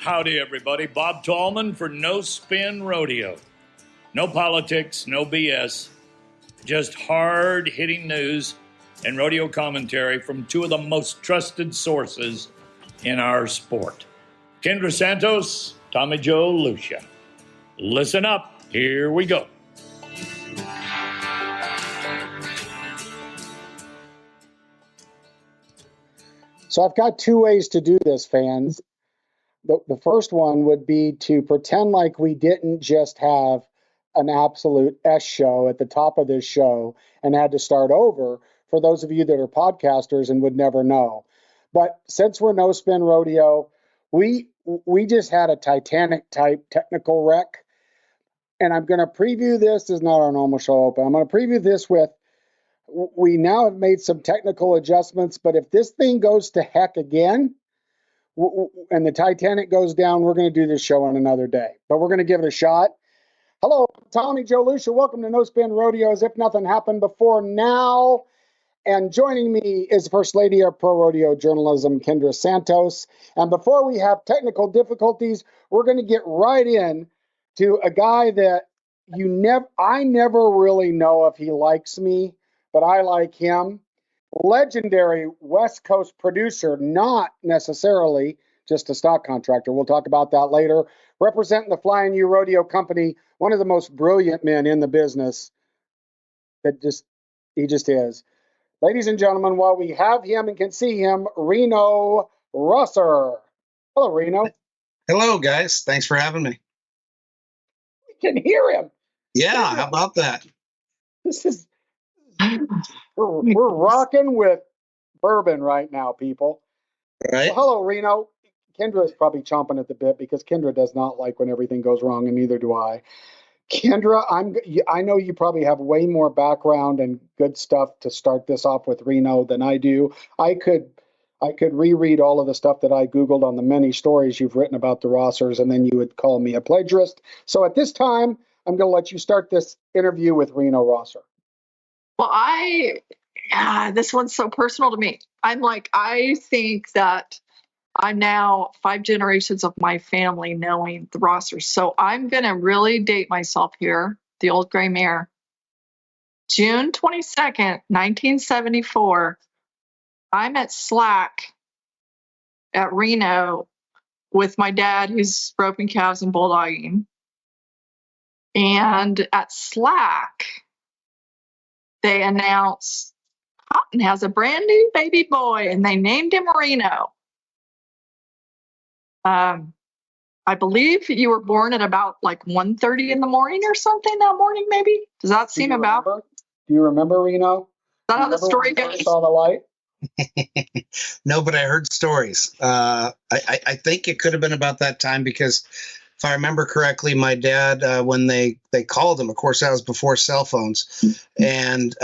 Howdy, everybody. Bob Tallman for No Spin Rodeo. No politics, no BS, just hard-hitting news and rodeo commentary from two of the most trusted sources in our sport. Kendra Santos, Tommy Joe Lucia. Listen up. Here we go. So I've got two ways to do this, fans. The first one would be to pretend like we didn't just have an absolute S show at the top of this show and had to start over for those of you that are podcasters and would never know. But since we're No Spin Rodeo, we just had a Titanic type technical wreck. And I'm going to preview this. This is not our normal show open. I'm going to preview this with, we now have made some technical adjustments, but if this thing goes to heck again, and the Titanic goes down, we're going to do this show on another day. But we're going to give it a shot. Hello, Tommy Joe Lucia. Welcome to No Spin Rodeo, as if nothing happened before now. And joining me is First Lady of Pro Rodeo Journalism, Kendra Santos. And before we have technical difficulties, we're going to get right in to a guy that I never really know if he likes me, but I like him. Legendary West Coast producer, not necessarily just a stock contractor. We'll talk about that later. Representing the Flying U Rodeo Company, one of the most brilliant men in the business. He just is. Ladies and gentlemen, while we have him and can see him, Reno Rosser. Hello, Reno. Hello, guys. Thanks for having me. We can hear him. Yeah, how about that? This is we're rocking with bourbon right now, people. Right. Well, hello, Reno. Kendra is probably chomping at the bit because Kendra does not like when everything goes wrong, and neither do I. Kendra, I know you probably have way more background and good stuff to start this off with, Reno, than I do. I could reread all of the stuff that I Googled on the many stories you've written about the Rossers, and then you would call me a plagiarist. So at this time, I'm going to let you start this interview with Reno Rosser. Well, this one's so personal to me. I think that I'm now 5 generations of my family knowing the Rossers. So I'm going to really date myself here, the old gray mare. June 22nd, 1974, I'm at Slack at Reno with my dad, who's roping calves and bulldogging. And at Slack, they announced Cotton has a brand new baby boy, and they named him Reno. I believe you were born at about 1:30 in the morning or something that morning, maybe? Does that seem about? Do you remember, Reno? Is that how the story goes? Saw the light? No, but I heard stories. I think it could have been about that time because if I remember correctly, my dad, when they called him, of course, that was before cell phones, and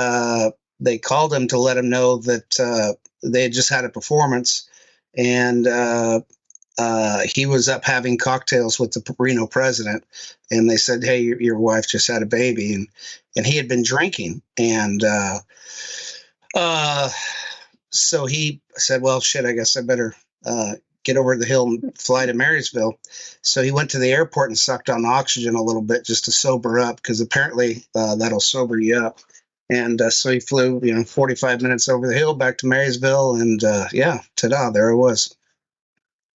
they called him to let him know that they had just had a performance, and he was up having cocktails with the Reno president, and they said, "Hey, your wife just had a baby," and he had been drinking, and so he said, "Well, shit, I guess I better get over the hill and fly to Marysville." So he went to the airport and sucked on oxygen a little bit just to sober up, because apparently that'll sober you up. And so he flew, 45 minutes over the hill back to Marysville, and ta-da, there it was.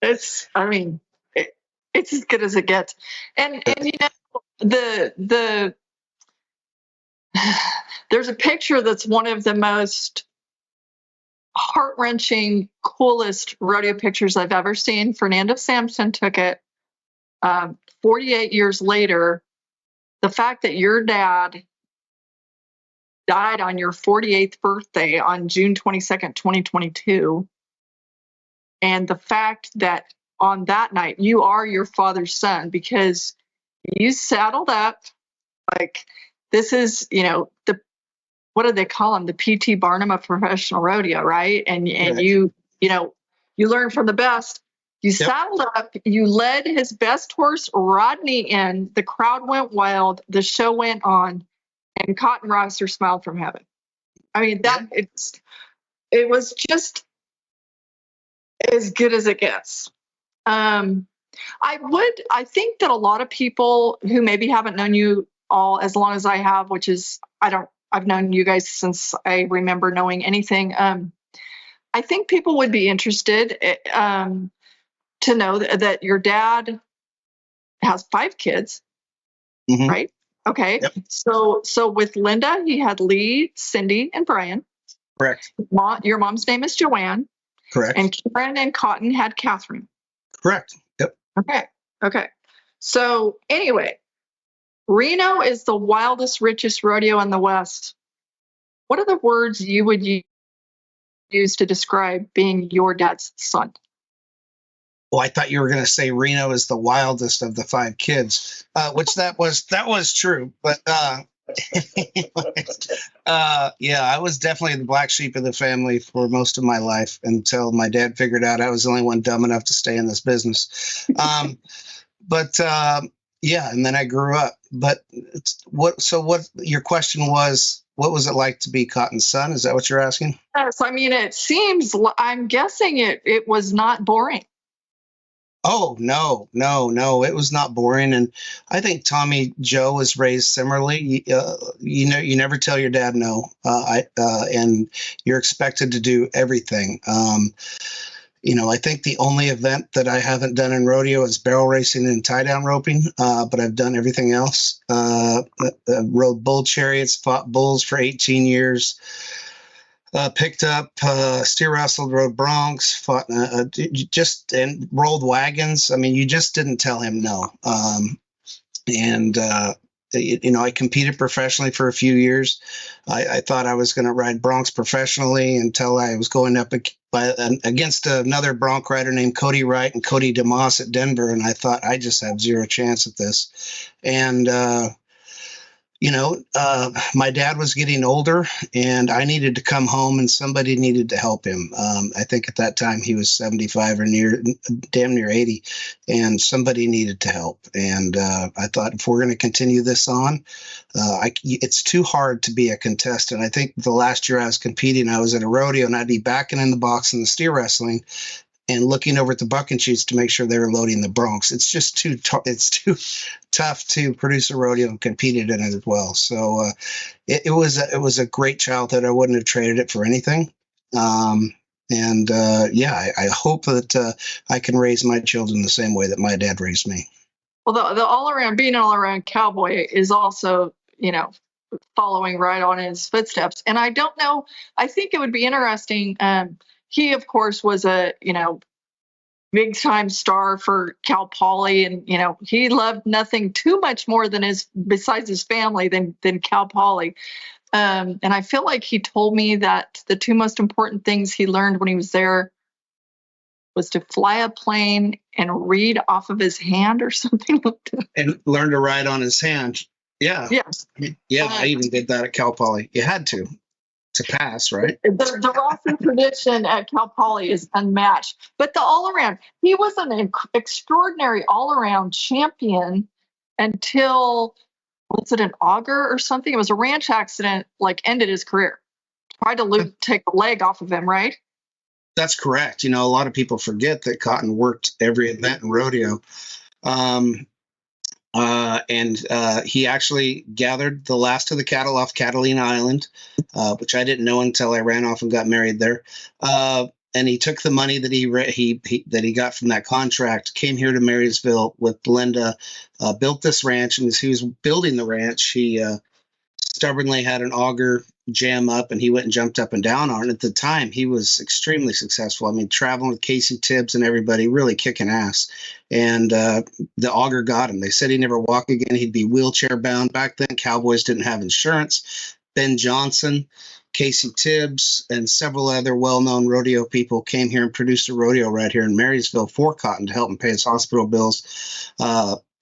It's as good as it gets. And there's a picture that's one of the most heart-wrenching, coolest rodeo pictures I've ever seen. Fernando Sampson took it 48 years later. The fact that your dad died on your 48th birthday on June 22nd, 2022, and the fact that on that night you are your father's son because you saddled up this is, what do they call him? The P.T. Barnum of professional rodeo, right? And right. You learn from the best. You saddled up, you led his best horse, Rodney, in. The crowd went wild. The show went on, and Cotton Rosser smiled from heaven. I mean, it was just as good as it gets. I think that a lot of people who maybe haven't known you all as long as I have, which is, I've known you guys since I remember knowing anything. I think people would be interested to know that your dad has 5 kids, Mhm. right? Okay. Yep. So with Linda, he had Lee, Cindy, and Brian. Correct. Your mom's name is Joanne. Correct. And Karen and Cotton had Catherine. Correct. Yep. Okay. So anyway, Reno is the wildest, richest rodeo in the West. What are the words you would use to describe being your dad's son? Well, I thought you were going to say Reno is the wildest of the 5 kids, which that was true. But yeah, I was definitely the black sheep of the family for most of my life until my dad figured out I was the only one dumb enough to stay in this business. But yeah, and then I grew up. But what your question was? What was it like to be Cotton's son? Is that what you're asking? Yes, I mean, I'm guessing it was not boring. Oh, no. It was not boring. And I think Tommy Joe was raised similarly. You never tell your dad no. And you're expected to do everything. I think the only event that I haven't done in rodeo is barrel racing and tie down roping. But I've done everything else. Rode bull chariots, fought bulls for 18 years. Picked up, steer wrestled, rode broncs, fought, and rolled wagons. I mean, you just didn't tell him no. I competed professionally for a few years. I thought I was going to ride broncs professionally until I was going up against another bronc rider named Cody Wright and Cody DeMoss at Denver. And I thought I just have zero chance at this. And, my dad was getting older and I needed to come home and somebody needed to help him. I think at that time he was 75 or damn near 80, and somebody needed to help. And I thought, if we're going to continue this on, it's too hard to be a contestant. I think the last year I was competing, I was at a rodeo and I'd be backing in the box in the steer wrestling and looking over at the bucking chutes to make sure they were loading the broncs. It's just too tough to produce a rodeo and competed in it as well. So it was a great childhood. I wouldn't have traded it for anything. I hope that I can raise my children the same way that my dad raised me. Well, being an all-around cowboy is also, following right on his footsteps. And I don't know, I think it would be interesting. He, of course, was a, big time star for Cal Poly. And, he loved nothing too much more besides his family than Cal Poly. And I feel like he told me that the 2 most important things he learned when he was there was to fly a plane and read off of his hand or something like that. And learn to ride on his hand. Yeah. Yes. Yeah, I even did that at Cal Poly. You had to pass, right? The Rosser tradition at Cal Poly is unmatched. But the all-around, he was an extraordinary all-around champion until, was it an auger or something? It was a ranch accident, ended his career. Tried to take a leg off of him, right? That's correct. A lot of people forget that Cotton worked every event in rodeo. He actually gathered the last of the cattle off Catalina Island, which I didn't know until I ran off and got married there. And he took the money that he got from that contract, came here to Marysville with Linda, built this ranch. And as he was building the ranch, he stubbornly had an auger jam up, and he went and jumped up and down on it. At the time, he was extremely successful. I mean, traveling with Casey Tibbs and everybody, really kicking ass. And the auger got him. They said he'd never walk again. He'd be wheelchair bound. Back then, cowboys didn't have insurance. Ben Johnson, Casey Tibbs, and several other well-known rodeo people came here and produced a rodeo right here in Marysville for Cotton to help him pay his hospital bills.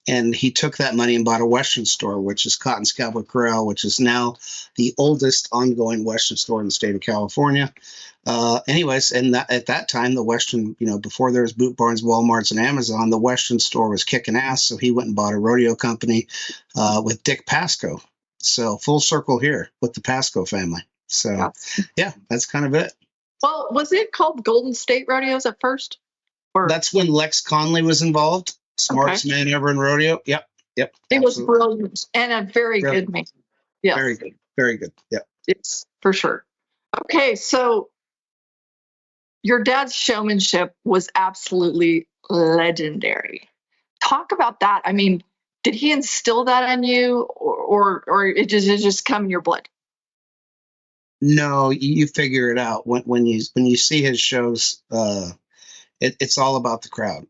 And he took that money and bought a Western store, which is Cotton's Cowboy Corral, which is now the oldest ongoing Western store in the state of California. At that time, the Western, before there was Boot Barns, Walmarts, and Amazon, the Western store was kicking ass. So he went and bought a rodeo company with Dick Pasco. So full circle here with the Pasco family. So, yeah, that's kind of it. Well, was it called Golden State Rodeos at first? That's when Lex Conley was involved. Smartest man ever in rodeo. Yep. He was Absolutely. brilliant and a very Brilliant. good man. Yes. Very good. Yep. It's for sure. Okay, so your dad's showmanship was absolutely legendary. Talk about that. I mean, did he instill that in you, or it just come in your blood? No, you figure it out when you see his shows. It's all about the crowd.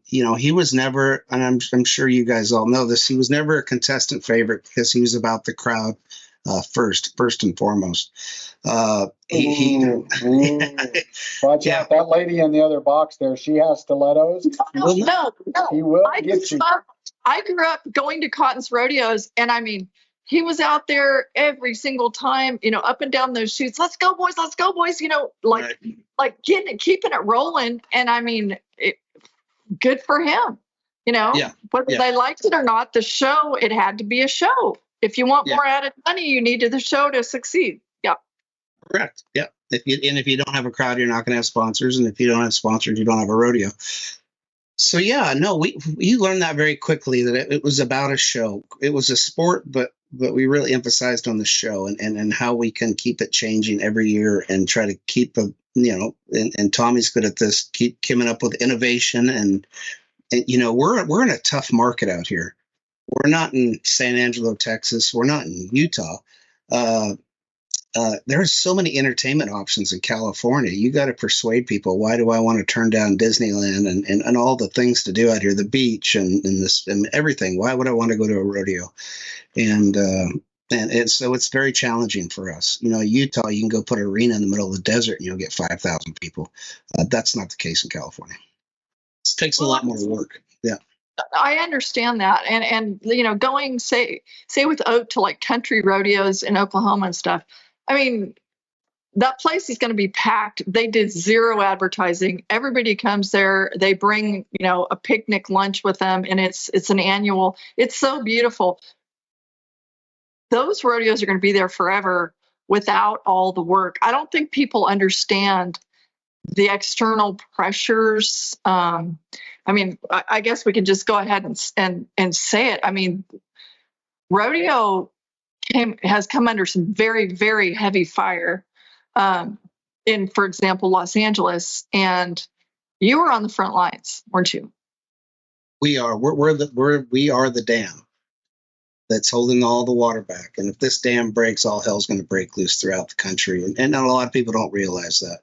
He was never, and I'm sure you guys all know this. He was never a contestant favorite because he was about the crowd first and foremost. Watch out, that lady in the other box there. She has stilettos. No. He will get you. I grew up going to Cotton's rodeos, and I mean, he was out there every single time, up and down those chutes. Let's go, boys! Like keeping it rolling. And I mean, good for him. Whether they liked it or not, the show, it had to be a show. If you want more added money, you needed the show to succeed. Yeah. Correct. Yeah. If you don't have a crowd, you're not going to have sponsors. And if you don't have sponsors, you don't have a rodeo. So we learned that very quickly, that it was about a show. It was a sport, but we really emphasized on the show and how we can keep it changing every year and try to keep and Tommy's good at this, keep coming up with innovation and we're in a tough market out here. We're not in San Angelo, Texas. We're not in Utah. There's so many entertainment options in California. You got to persuade people. Why do I want to turn down Disneyland and all the things to do out here, the beach and this and everything? Why would I want to go to a rodeo? And so it's very challenging for us. Utah, you can go put an arena in the middle of the desert and you'll get 5,000 people. That's not the case in California. It takes a lot more work. Yeah. I understand that. And going, say with Oak to like country rodeos in Oklahoma and stuff, I mean, that place is going to be packed. They did zero advertising. Everybody comes there. They bring, a picnic lunch with them, and it's an annual. It's so beautiful. Those rodeos are going to be there forever without all the work. I don't think people understand the external pressures. I guess we can just go ahead and say it. I mean, rodeo has come under some very, very heavy fire in, for example, Los Angeles, and you were on the front lines, weren't you? We are. We are the dam that's holding all the water back. And if this dam breaks, all hell's going to break loose throughout the country. And a lot of people don't realize that.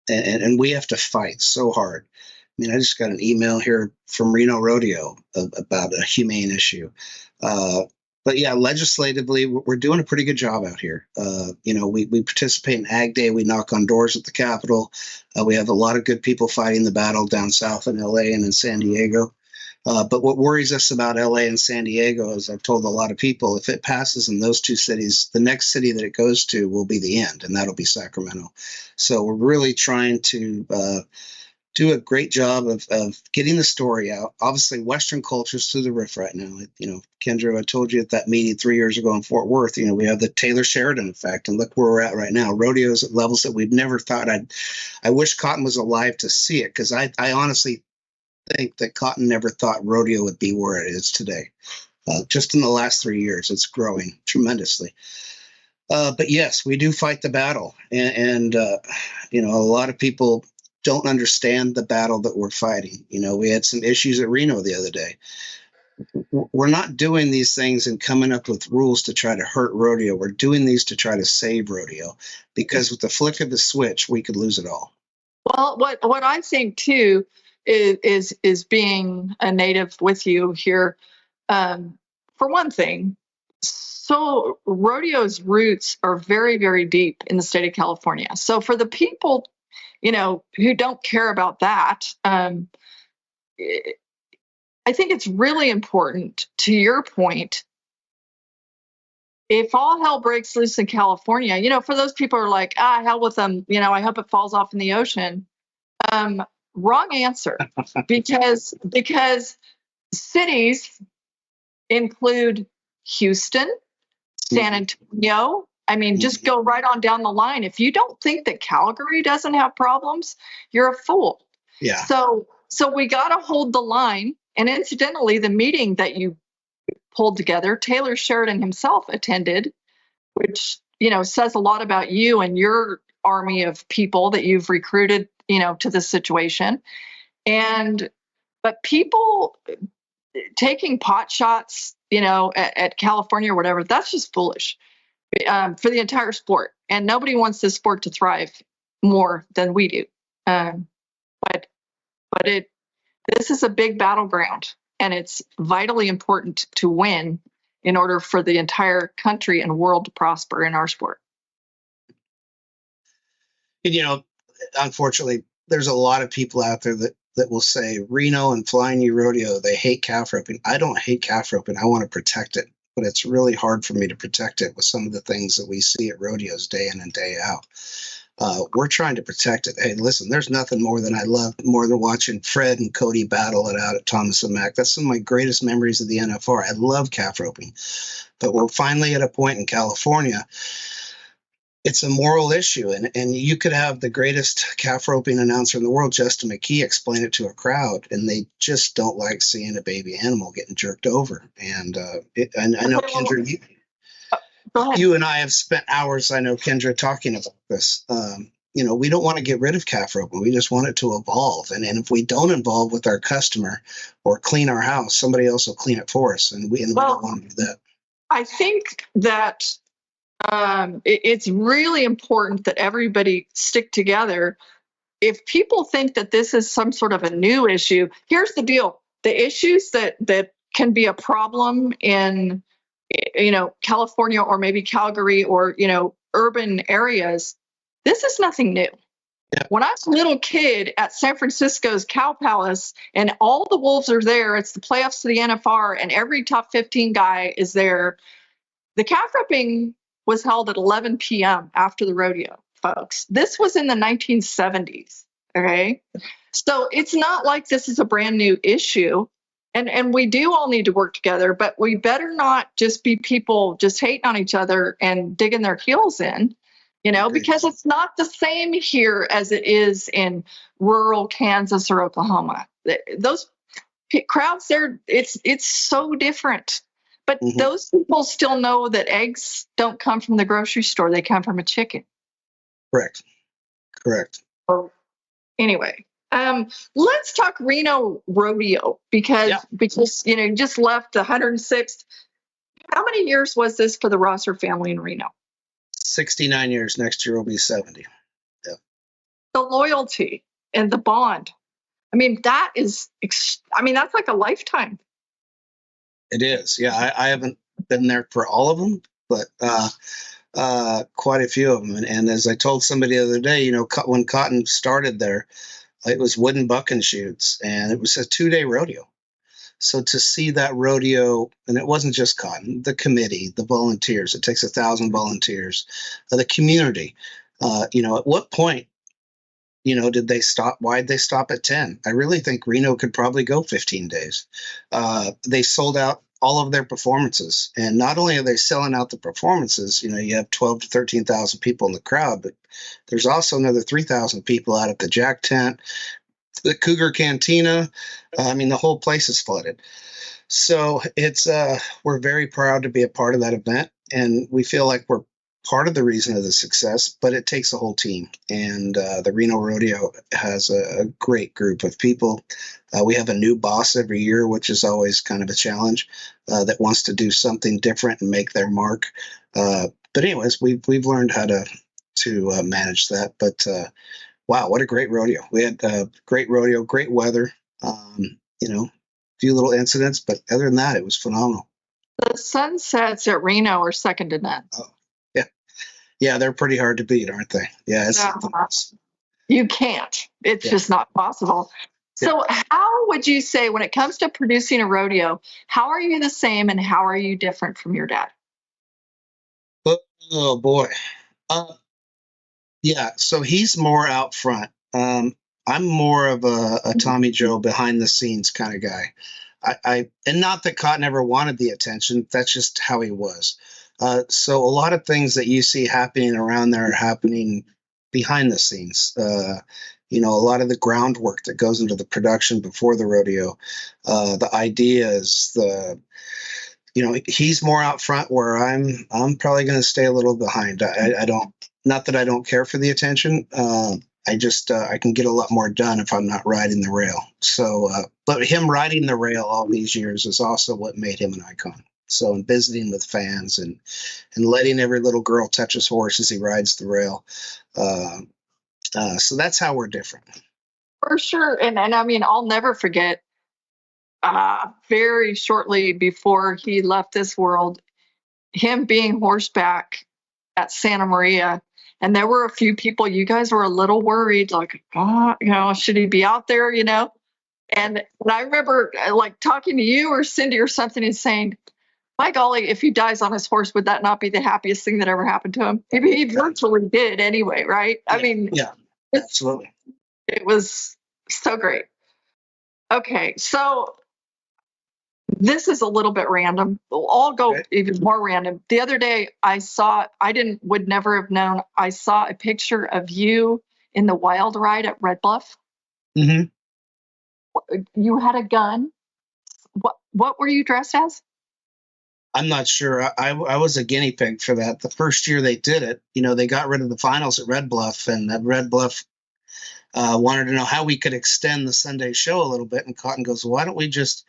And we have to fight so hard. I mean, I just got an email here from Reno Rodeo about a humane issue. But yeah, legislatively, we're doing a pretty good job out here. We participate in Ag Day. We knock on doors at the Capitol. We have a lot of good people fighting the battle down south in LA and in San Diego. But what worries us about LA and San Diego, as I've told a lot of people, if it passes in those two cities, the next city that it goes to will be the end, and that'll be Sacramento. So we're really trying to do a great job of getting the story out. Obviously, Western culture's through the roof right now. Kendra, I told you at that meeting 3 years ago in Fort Worth, we have the Taylor Sheridan effect, and look where we're at right now. Rodeos at levels that we've never thought. I wish Cotton was alive to see it, because I honestly think that Cotton never thought rodeo would be where it is today. Just in the last 3 years, it's growing tremendously. But yes, we do fight the battle, and a lot of people don't understand the battle that we're fighting. We had some issues at Reno the other day. We're not doing these things and coming up with rules to try to hurt rodeo. We're doing these to try to save rodeo, because with the flick of the switch, we could lose it all. Well, what I think too is being a native with you here. For one thing, so rodeo's roots are very, very deep in the state of California. So for the people, who don't care about that, I think it's really important, to your point, if all hell breaks loose in California, for those people who are like, hell with them, I hope it falls off in the ocean. Wrong answer, because cities include Houston, San Antonio. I mean, just go right on down the line. If you don't think that Calgary doesn't have problems, you're a fool. Yeah. So So we got to hold the line. And incidentally, the meeting that you pulled together, Taylor Sheridan himself attended, which, says a lot about you and your army of people that you've recruited, to this situation. But people taking pot shots, at California or whatever, that's just foolish for the entire sport. And nobody wants this sport to thrive more than we do. But this is a big battleground, and it's vitally important to win in order for the entire country and world to prosper in our sport. And, unfortunately, there's a lot of people out there that will say Reno and Flying U Rodeo, they hate calf roping. I don't hate calf roping. I want to protect it, but it's really hard for me to protect it with some of the things that we see at rodeos day in and day out. We're trying to protect it. Hey, listen, there's nothing more than I love more than watching Fred and Cody battle it out at Thomas and Mack. That's some of my greatest memories of the NFR. I love calf roping, but we're finally at a point in California. It's a moral issue, and you could have the greatest calf roping announcer in the world, Justin McKee, explain it to a crowd, and they just don't like seeing a baby animal getting jerked over. And I know, Kendra, you and I have spent hours, I know, Kendra, talking about this. We don't want to get rid of calf roping. We just want it to evolve. And if we don't involve with our customer or clean our house, somebody else will clean it for us. And we don't want to do that. I think that it's really important that everybody stick together. If people think that this is some sort of a new issue, here's the deal. The issues that can be a problem in, California or maybe Calgary or, urban areas, this is nothing new. Yeah. When I was a little kid at San Francisco's Cow Palace and all the wolves are there, it's the playoffs to the NFR and every top 15 guy is there. The calf roping was held at 11 p.m. after the rodeo, folks. This was in the 1970s, okay? So it's not like this is a brand new issue. And we do all need to work together, but we better not just be people just hating on each other and digging their heels in, because it's not the same here as it is in rural Kansas or Oklahoma. Those crowds there, it's so different. But those people still know that eggs don't come from the grocery store. They come from a chicken. Correct. So anyway, let's talk Reno Rodeo because you just left the 106th. How many years was this for the Rosser family in Reno? 69 years. Next year will be 70. Yeah. The loyalty and the bond. That's like a lifetime. It is. Yeah, I haven't been there for all of them, but quite a few of them. And as I told somebody the other day, when Cotton started there, it was wooden bucking shoots, and it was a 2-day rodeo. So to see that rodeo, and it wasn't just Cotton, the committee, the volunteers, it takes 1,000 volunteers, the community, at what point, did they stop? Why'd they stop at 10? I really think Reno could probably go 15 days. They sold out all of their performances. And not only are they selling out the performances, you have 12 to 13,000 people in the crowd, but there's also another 3,000 people out at the Jack Tent, the Cougar Cantina. The whole place is flooded. So it's we're very proud to be a part of that event. And we feel like we're part of the reason of the success, but it takes a whole team. And the Reno Rodeo has a great group of people. We have a new boss every year, which is always kind of a challenge, that wants to do something different and make their mark. But anyways, we've learned how to manage that. But wow, what a great rodeo. We had a great rodeo, great weather, a few little incidents, but other than that, it was phenomenal. The sunsets at Reno are second to none. Oh. Yeah, they're pretty hard to beat, aren't they? Yeah, it's something else. You can't. It's just not possible. So how would you say, when it comes to producing a rodeo, how are you the same and how are you different from your dad? Oh boy. So he's more out front. I'm more of a Tommy Joe behind the scenes kind of guy. And not that Cotton ever wanted the attention. That's just how he was. So a lot of things that you see happening around there are happening behind the scenes. A lot of the groundwork that goes into the production before the rodeo, the ideas, he's more out front where I'm probably going to stay a little behind. I don't, not that I don't care for the attention. I can get a lot more done if I'm not riding the rail. So, but him riding the rail all these years is also what made him an icon. So, in visiting with fans and letting every little girl touch his horse as he rides the rail. So that's how we're different. For sure. And I mean, I'll never forget, very shortly before he left this world, him being horseback at Santa Maria. And there were a few people, you guys were a little worried, like, should he be out there, And I remember like talking to you or Cindy or something and saying, my golly, if he dies on his horse, would that not be the happiest thing that ever happened to him? He virtually did anyway, right? Yeah, I mean, yeah, absolutely. It was so great. Okay, so this is a little bit random. I'll go even more random. The other day would never have known, I saw a picture of you in the wild ride at Red Bluff. Mm-hmm. You had a gun. What were you dressed as? I'm not sure. I was a guinea pig for that. The first year they did it, they got rid of the finals at Red Bluff, and at Red Bluff wanted to know how we could extend the Sunday show a little bit. And Cotton goes, why don't we just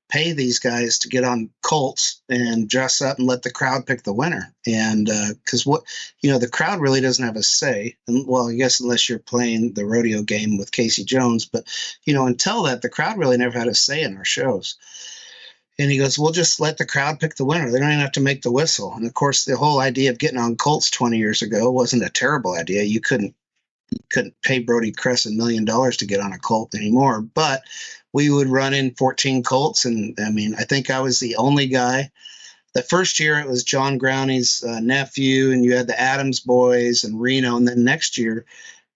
pay these guys to get on colts and dress up and let the crowd pick the winner? And because the crowd really doesn't have a say. And well, I guess unless you're playing the rodeo game with Casey Jones, but until that, the crowd really never had a say in our shows. And he goes, we'll just let the crowd pick the winner. They don't even have to make the whistle. And of course, the whole idea of getting on colts 20 years ago wasn't a terrible idea. You couldn't pay Brody Kress $1 million to get on a colt anymore, but we would run in 14 colts. And I mean, I think I was the only guy. The first year it was John Growney's nephew, and you had the Adams boys and Reno. And then next year,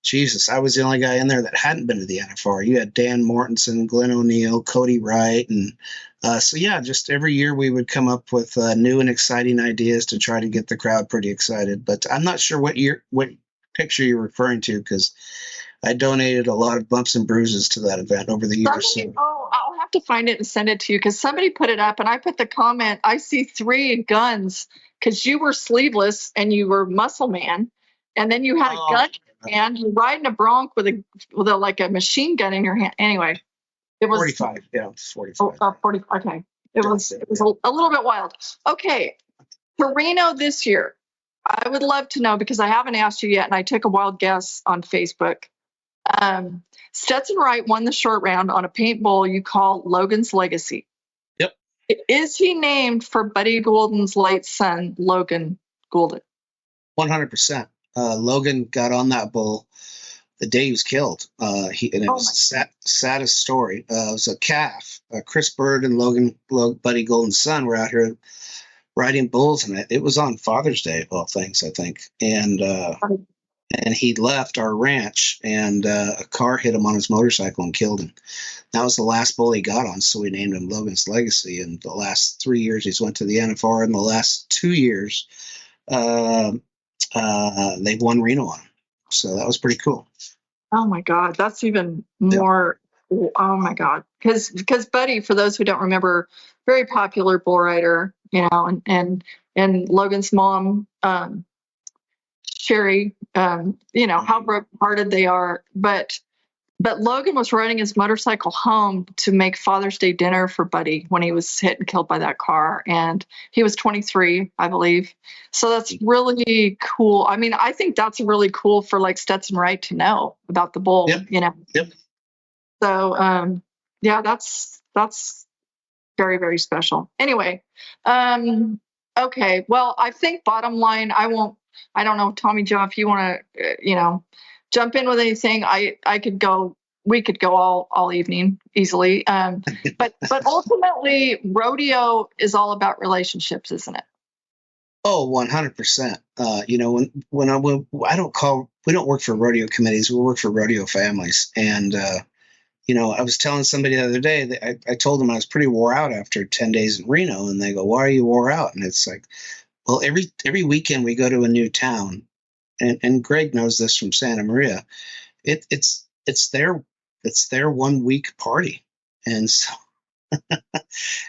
Jesus, I was the only guy in there that hadn't been to the NFR. You had Dan Mortensen, Glenn O'Neill, Cody Wright. And so, yeah, just every year we would come up with new and exciting ideas to try to get the crowd pretty excited. But I'm not sure what picture you're referring to, because I donated a lot of bumps and bruises to that event over the years. I'll have to find it and send it to you, because somebody put it up and I put the comment, I see 3 guns, because you were sleeveless and you were muscle man, and then you had a gun in your hand, you're riding a bronc with a like a machine gun in your hand. Anyway, it was 45. Yeah, it's 45. 40. Okay, it was a little bit wild. Okay, for Reno this year, I would love to know, because I haven't asked you yet, and I took a wild guess on Facebook. Stetson Wright won the short round on a paint bowl you call Logan's Legacy. Yep. Is he named for Buddy Goulden's late son, Logan Goulden? 100%. Logan got on that bull the day he was killed. It was the saddest story. It was a calf. Chris Bird and Buddy Goulden's son were out here riding bulls, and it was on Father's Day of all things, I think. And he left our ranch, and a car hit him on his motorcycle and killed him. That was the last bull he got on, so we named him Logan's Legacy. And the last 3 years he's went to the NFR, and the last 2 years they've won Reno on him. So that was pretty cool. Oh my God, that's even more. Yeah. Oh my God, because Buddy, for those who don't remember, very popular bull rider, and Logan's mom, Sherry, how broken-hearted they are, but Logan was riding his motorcycle home to make Father's Day dinner for Buddy when he was hit and killed by that car, and he was 23, I believe. So that's really cool. I mean, I think that's really cool for like Stetson Wright to know about the bull. Yep. Yep. So yeah, that's very, very special. Anyway, okay. Well, I think bottom line, I don't know, Tommy Joe, if you want to, jump in with anything. We could go all evening easily. But ultimately, rodeo is all about relationships, isn't it? Oh, 100%. We don't work for rodeo committees. We work for rodeo families. And, I was telling somebody the other day that I told them I was pretty wore out after 10 days in Reno, and they go, why are you wore out? And it's like, well, every weekend we go to a new town, and Greg knows this from Santa Maria. It's their 1 week party, and so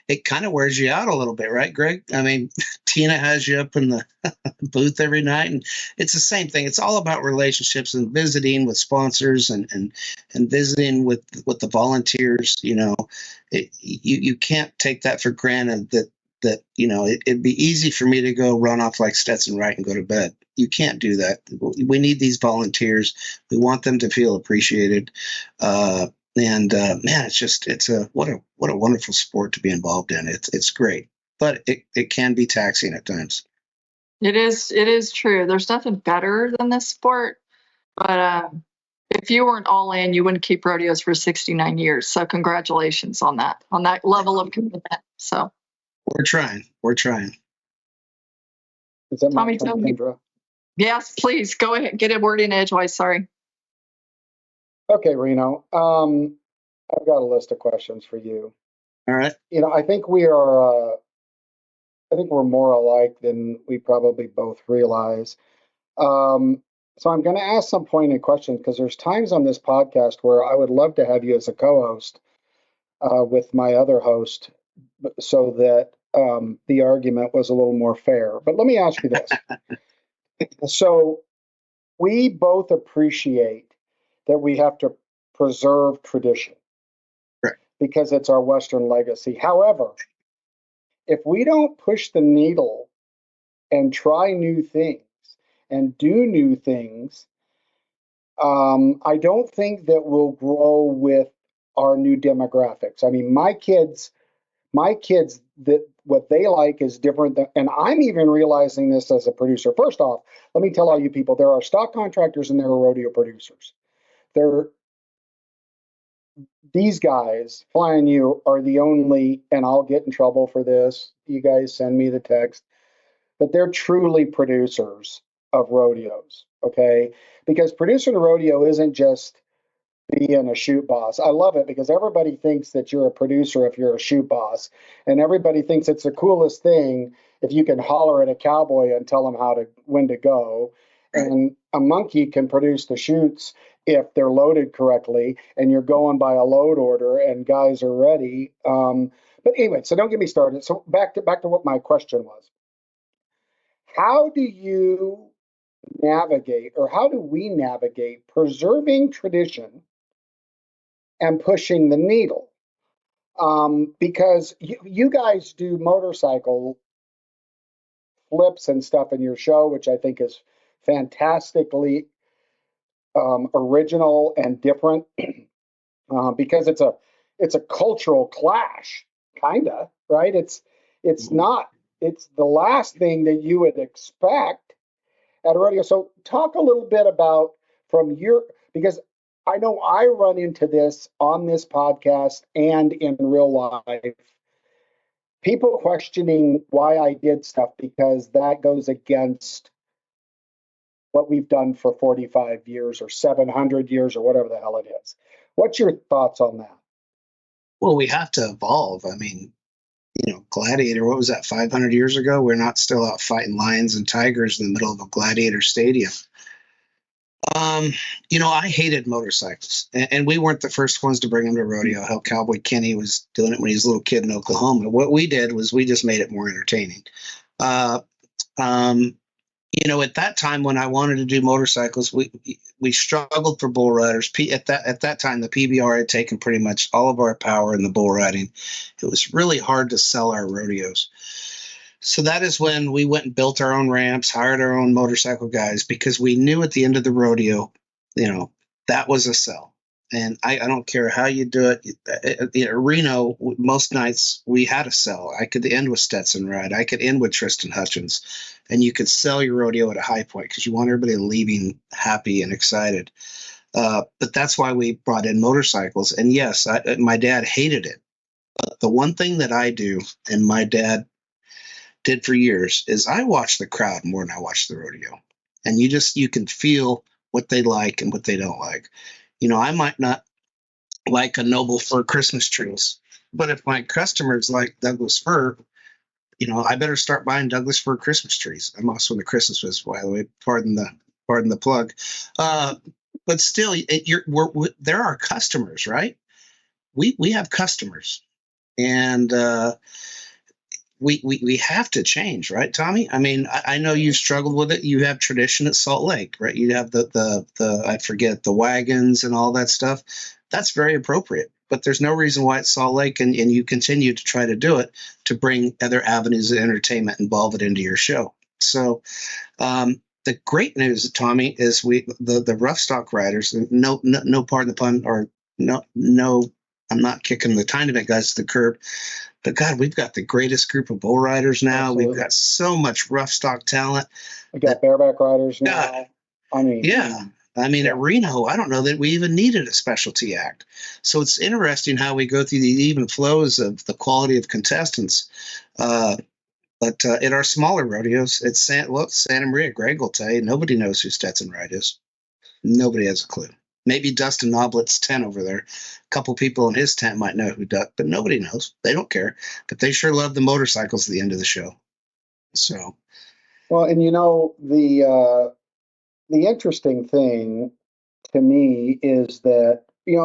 it kind of wears you out a little bit, right, Greg? I mean, Tina has you up in the booth every night, and it's the same thing. It's all about relationships and visiting with sponsors and visiting with the volunteers. You can't take that for granted that it'd be easy for me to go run off like Stetson Wright and go to bed. You can't do that. We need these volunteers. We want them to feel appreciated. Man, what a wonderful sport to be involved in. It's great, but it can be taxing at times. It is true. There's nothing better than this sport, but if you weren't all in, you wouldn't keep rodeos for 69 years. So congratulations on that level of commitment. So we're trying. Is that Tommy, my turn, Kendra? Yes, please go ahead. Get a word in edgewise. Sorry. Okay, Reno. I've got a list of questions for you. All right. I think we are. I think we're more alike than we probably both realize. So I'm going to ask some pointed questions because there's times on this podcast where I would love to have you as a co-host with my other host, so that the argument was a little more fair. But let me ask you this. So we both appreciate that we have to preserve tradition, right, because it's our Western legacy. However, if we don't push the needle and try new things and do new things, I don't think that we'll grow with our new demographics. I mean, my kids, that what they like is different than, and I'm even realizing this as a producer. First off, let me tell all you people, there are stock contractors and there are rodeo producers. These guys, Flying U, are the only, and I'll get in trouble for this, you guys send me the text, but they're truly producers of rodeos, okay? Because producing a rodeo isn't just being a shoot boss. I love it because everybody thinks that you're a producer if you're a shoot boss, and everybody thinks it's the coolest thing if you can holler at a cowboy and tell them when to go. And a monkey can produce the shoots if they're loaded correctly and you're going by a load order and guys are ready. But anyway, so don't get me started. So back to what my question was. How do you navigate, or how do we navigate preserving tradition and pushing the needle? Because you guys do motorcycle flips and stuff in your show, which I think is fantastically original and different, because it's a cultural clash, kinda, right? It's not, it's the last thing that you would expect at a rodeo. So talk a little bit about because I know I run into this on this podcast and in real life, people questioning why I did stuff because that goes against what we've done for 45 years or 700 years or whatever the hell it is. What's your thoughts on that? Well, we have to evolve. I mean, Gladiator, what was that, 500 years ago? We're not still out fighting lions and tigers in the middle of a gladiator stadium. I hated motorcycles, and we weren't the first ones to bring them to rodeo. Hell, Cowboy Kenny was doing it when he was a little kid in Oklahoma. What we did was we just made it more entertaining. At that time when I wanted to do motorcycles, we struggled for bull riders. At that time, the PBR had taken pretty much all of our power in the bull riding. It was really hard to sell our rodeos. So that is when we went and built our own ramps, hired our own motorcycle guys, because we knew at the end of the rodeo, that was a sell. And I don't care how you do it. Reno, most nights we had a sell. I could end with Stetson Wright. I could end with Tristan Hutchins. And you could sell your rodeo at a high point because you want everybody leaving happy and excited. But that's why we brought in motorcycles. And yes, my dad hated it. But the one thing that I do, and my dad did for years, is I watch the crowd more than I watch the rodeo. And you can feel what they like and what they don't like. I might not like a noble fir Christmas trees, but if my customers like Douglas fir, I better start buying Douglas fir Christmas trees. I'm also in the Christmas business, by the way. Pardon the pardon the plug. But still, there are customers, right? We have customers, and we have to change, right, Tommy? I mean, I know you've struggled with it. You have tradition at Salt Lake, right? You have the I forget, the wagons and all that stuff. That's very appropriate. But there's no reason why at Salt Lake, and you continue to try to do it, to bring other avenues of entertainment, involve it into your show. So the great news, Tommy, is the rough stock riders. No, pardon the pun, or no. I'm not kicking the tiny bit guys to the curb, but God, we've got the greatest group of bull riders now. Absolutely. We've got so much rough stock talent. We got bareback riders now. God, I mean, yeah. At Reno, I don't know that we even needed a specialty act. So it's interesting how we go through the even flows of the quality of contestants. But in our smaller rodeos, it's Santa Maria. Greg will tell you, nobody knows who Stetson Wright is. Nobody has a clue. Maybe Dustin Noblet's tent over there. A couple people in his tent might know who Duck, but nobody knows. They don't care. But they sure love the motorcycles at the end of the show. So, well, and the interesting thing to me is that,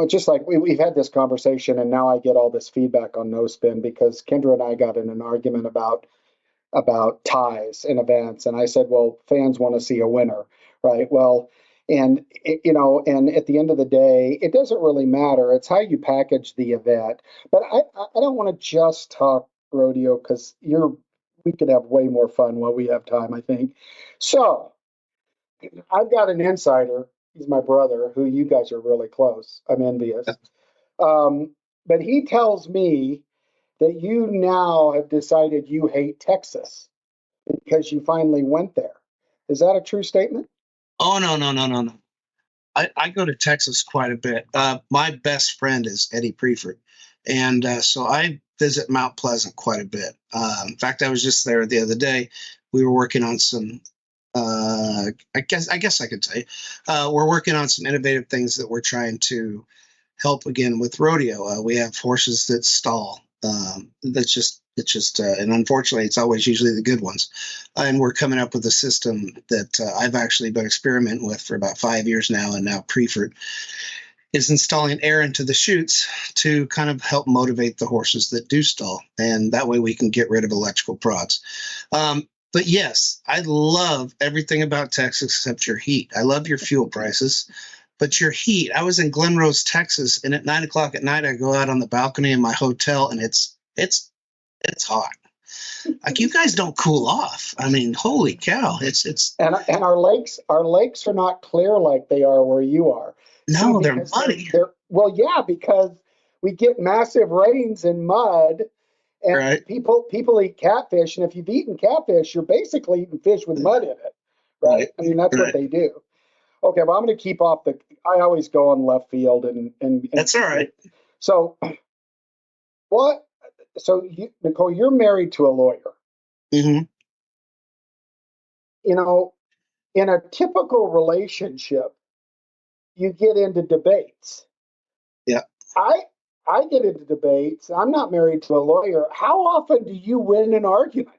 just like we've had this conversation, and now I get all this feedback on No Spin because Kendra and I got in an argument about ties in events, and I said, well, fans want to see a winner, right? Well, and and at the end of the day, it doesn't really matter. It's how you package the event. But I don't want to just talk rodeo, because we could have way more fun while we have time, I think. So I've got an insider. He's my brother, who you guys are really close. I'm envious. But he tells me that you now have decided you hate Texas because you finally went there. Is that a true statement? Oh, no. I go to Texas quite a bit. My best friend is Eddie Preifert. And so I visit Mount Pleasant quite a bit. In fact, I was just there the other day. We were working on some, I guess I could tell you, we're working on some innovative things that we're trying to help again with rodeo. We have horses that stall. And unfortunately, it's always usually the good ones. And we're coming up with a system that I've actually been experimenting with for about 5 years now. And now Preifert is installing air into the chutes to kind of help motivate the horses that do stall. And that way we can get rid of electrical prods. But yes, I love everything about Texas except your heat. I love your fuel prices. But your heat, I was in Glen Rose, Texas, and at 9 o'clock at night, I go out on the balcony in my hotel, and it's hot. Like, you guys don't cool off. I mean, holy cow! It's and our lakes are not clear like they are where you are. No, they're muddy. Well, yeah, because we get massive rains and mud, and right. people eat catfish, and if you've eaten catfish, you're basically eating fish with mud in it, right? I mean, that's what they do. Okay, well, I'm going to keep off I always go on left field, and that's all right. So, what? So, Nicole, you're married to a lawyer. Mm-hmm. In a typical relationship, you get into debates. Yeah. I get into debates. I'm not married to a lawyer. How often do you win an argument?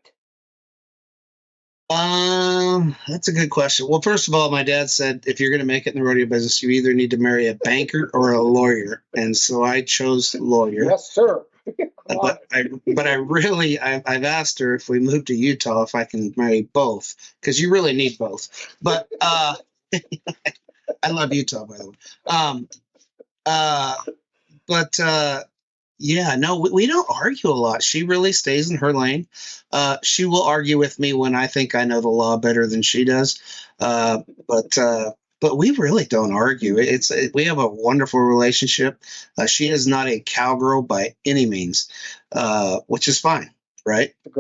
That's a good question. Well, first of all, my dad said, if you're going to make it in the rodeo business, you either need to marry a banker or a lawyer. And so I chose lawyer. Yes, sir. But I've asked her, if we move to Utah, if I can marry both, because you really need both. But I love Utah, by the way. Yeah, no, we don't argue a lot. She really stays in her lane. She will argue with me when I think I know the law better than she does. But we really don't argue. We have a wonderful relationship. She is not a cowgirl by any means, which is fine, right? It's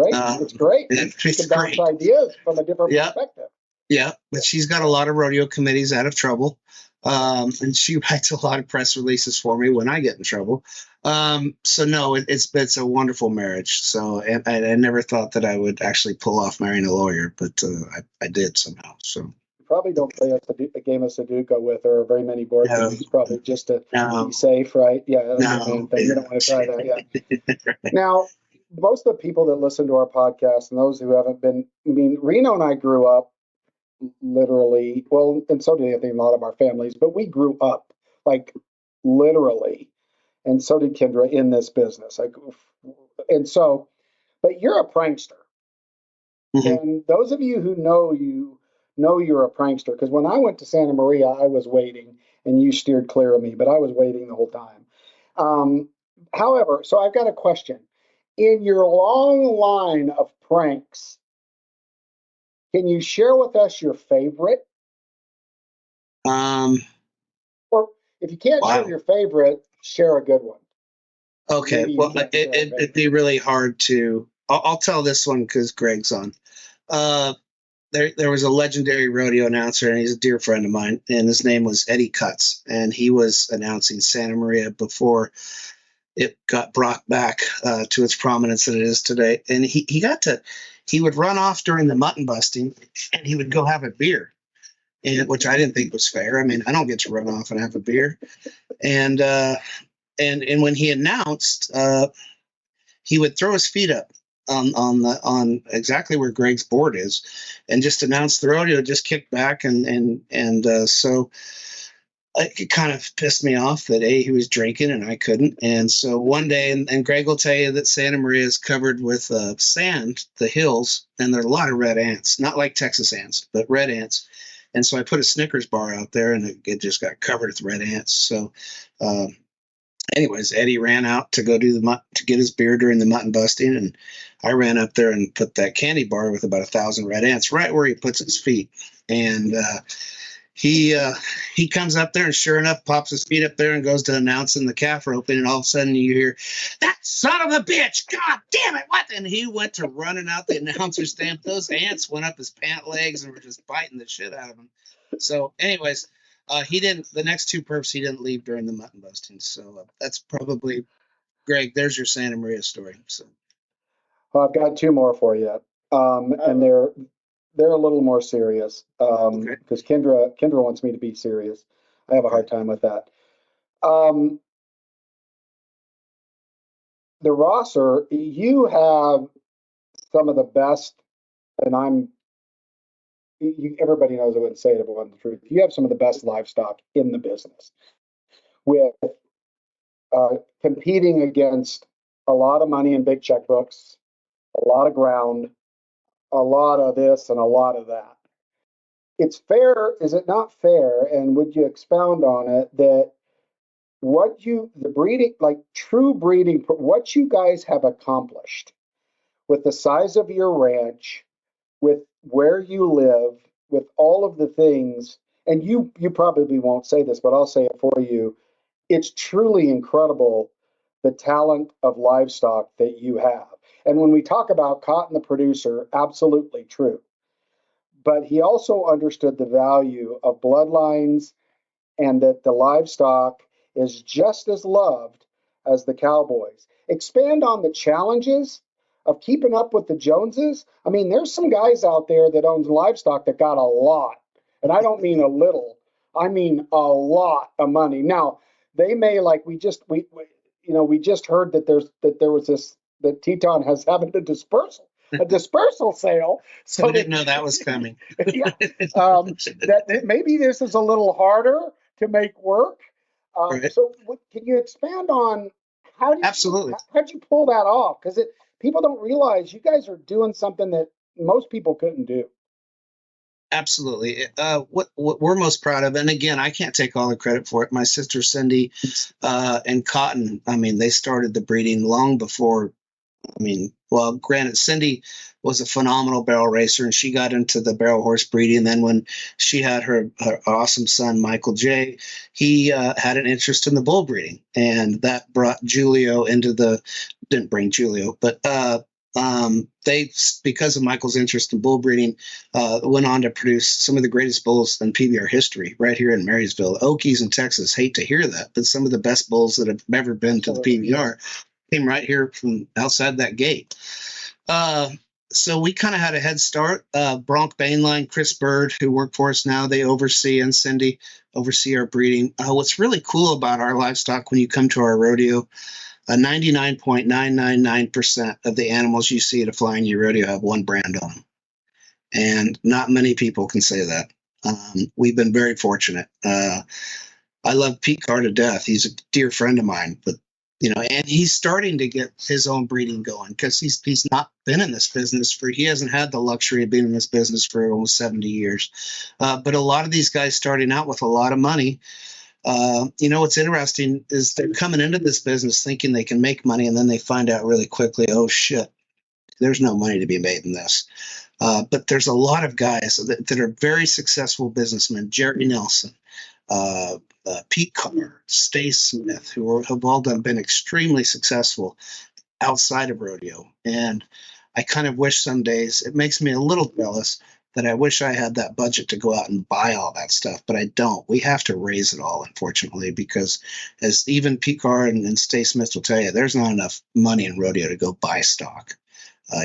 great. It's great. Ideas from a different perspective. Yeah, but she's got a lot of rodeo committees out of trouble. And she writes a lot of press releases for me when I get in trouble. So no, it's a wonderful marriage. So, and I never thought that I would actually pull off marrying a lawyer, but I did somehow. So you probably don't play a game of Sudoku with her, or very many board games, probably just to be safe, right? Yeah, that's the main thing. You don't want to try that. Yeah. Right. Now, most of the people that listen to our podcast and those who haven't been, Reno and I grew up literally, well, and so did I think a lot of our families, but we grew up like literally, and so did Kendra in this business. Like, and so, but you're a prankster. And those of you who know you're a prankster, because when I went to Santa Maria, I was waiting and you steered clear of me, but I was waiting the whole time. However, so I've got a question. In your long line of pranks, can you share with us your favorite? Or if you can't share your favorite, share a good one. Okay, well, it'd be really hard to. I'll tell this one because Greg's on. There was a legendary rodeo announcer, and he's a dear friend of mine, and his name was Eddie Cutts, and he was announcing Santa Maria before it got brought back to its prominence that it is today. And he would run off during the mutton busting, and he would go have a beer, which I didn't think was fair. I mean, I don't get to run off and have a beer, and when he announced, he would throw his feet up on exactly where Greg's board is, and just announce the rodeo, just kick back, and so it kind of pissed me off that he was drinking and I couldn't. And so one day, and Greg will tell you that Santa Maria is covered with sand, the hills, and there are a lot of red ants, not like Texas ants, but red ants. And so I put a Snickers bar out there, and it just got covered with red ants. So, anyways, Eddie ran out to go to get his beer during the mutton busting, and I ran up there and put that candy bar with about 1,000 red ants right where he puts his feet. And he comes up there and sure enough pops his feet up there and goes to announcing the calf roping, and all of a sudden you hear, "That son of a bitch! God damn it! What?" And he went to running out the announcer stand. Those ants went up his pant legs and were just biting the shit out of him. So, anyways. He didn't. The next two perps he didn't leave during the mutton busting. So that's probably Greg. There's your Santa Maria story. So, well, I've got two more for you, and they're a little more serious because Kendra wants me to be serious. I have a hard time with that. The Rosser, you have some of the best, and everybody knows I wouldn't say it if it wasn't the truth. You have some of the best livestock in the business, with competing against a lot of money in big checkbooks, a lot of ground, a lot of this and a lot of that. It's fair, is it not fair? And would you expound on it that the breeding, like true breeding, what you guys have accomplished with the size of your ranch, with where you live, with all of the things, and you probably won't say this, but I'll say it for you. It's truly incredible, the talent of livestock that you have. And when we talk about Cotton the producer, absolutely true. But he also understood the value of bloodlines, and that the livestock is just as loved as the cowboys. Expand on the challenges of keeping up with the Joneses. I mean, there's some guys out there that owns livestock that got a lot, and I don't mean a little, I mean a lot of money. Now, they may, like we just heard that Teton has having a dispersal sale. So we didn't know that was coming. Yeah, that maybe this is a little harder to make work. Right. So can you expand on how'd you pull that off? Because people don't realize you guys are doing something that most people couldn't do. Absolutely. What we're most proud of, and again, I can't take all the credit for it. My sister Cindy and Cotton, I mean, they started the breeding long before. I mean, well, granted, Cindy was a phenomenal barrel racer, and she got into the barrel horse breeding. And then when she had her awesome son, Michael J., he had an interest in the bull breeding, and that brought Julio didn't bring Julio, but they, because of Michael's interest in bull breeding, went on to produce some of the greatest bulls in PBR history right here in Marysville. Okies in Texas hate to hear that, but some of the best bulls that have ever been to the PBR came right here from outside that gate. So we kind of had a head start. Bronc Bainline, Chris Bird, who work for us now, they oversee, and Cindy oversee our breeding. What's really cool about our livestock when you come to our rodeo, 99.999% of the animals you see at a Flying U Rodeo have one brand on them. And not many people can say that. We've been very fortunate. I love Pete Carr to death. He's a dear friend of mine, but and he's starting to get his own breeding going because he's not been in this business he hasn't had the luxury of being in this business for almost 70 years. But a lot of these guys starting out with a lot of money, what's interesting is they're coming into this business thinking they can make money, and then they find out really quickly, oh shit, there's no money to be made in this. But there's a lot of guys that are very successful businessmen. Jerry Nelson, Pete Carr, Stay Smith, who have all been extremely successful outside of rodeo. And I kind of wish some days, it makes me a little jealous that I wish I had that budget to go out and buy all that stuff, but I don't. We have to raise it all, unfortunately, because as even Pete Carr and Stay Smith will tell you, there's not enough money in rodeo to go buy stock.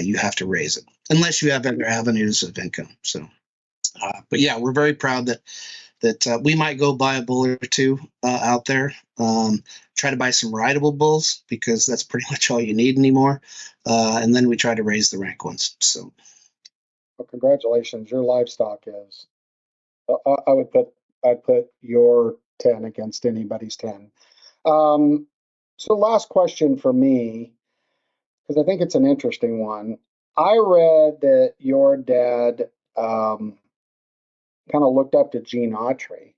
You have to raise it unless you have other avenues of income. So, but yeah, we're very proud that we might go buy a bull or two out there. Try to buy some rideable bulls because that's pretty much all you need anymore. And then we try to raise the rank ones. So, well, congratulations. Your livestock is. I'd put your 10 against anybody's 10. So last question for me, because I think it's an interesting one. I read that your dad kind of looked up to Gene Autry.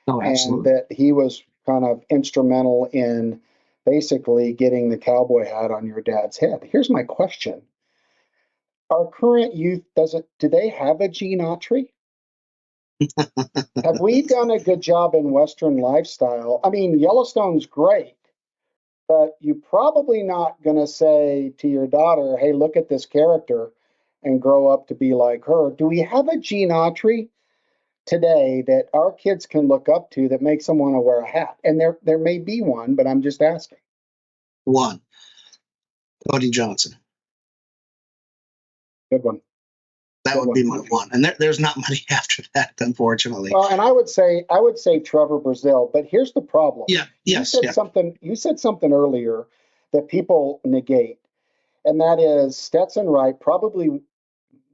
Oh, absolutely. And that he was kind of instrumental in basically getting the cowboy hat on your dad's head. Here's my question. Our current youth, do they have a Gene Autry? Have we done a good job in Western lifestyle? I mean, Yellowstone's great, but you're probably not going to say to your daughter, hey, look at this character and grow up to be like her. Do we have a Gene Autry today that our kids can look up to that makes them want to wear a hat? And there may be one, but I'm just asking. One, Cody Johnson. Good one. That would be my one. And there's not many after that, unfortunately. Well, and I would say Trevor Brazil, but here's the problem. Yeah. Yes. You said something earlier that people negate, and that is Stetson Wright probably,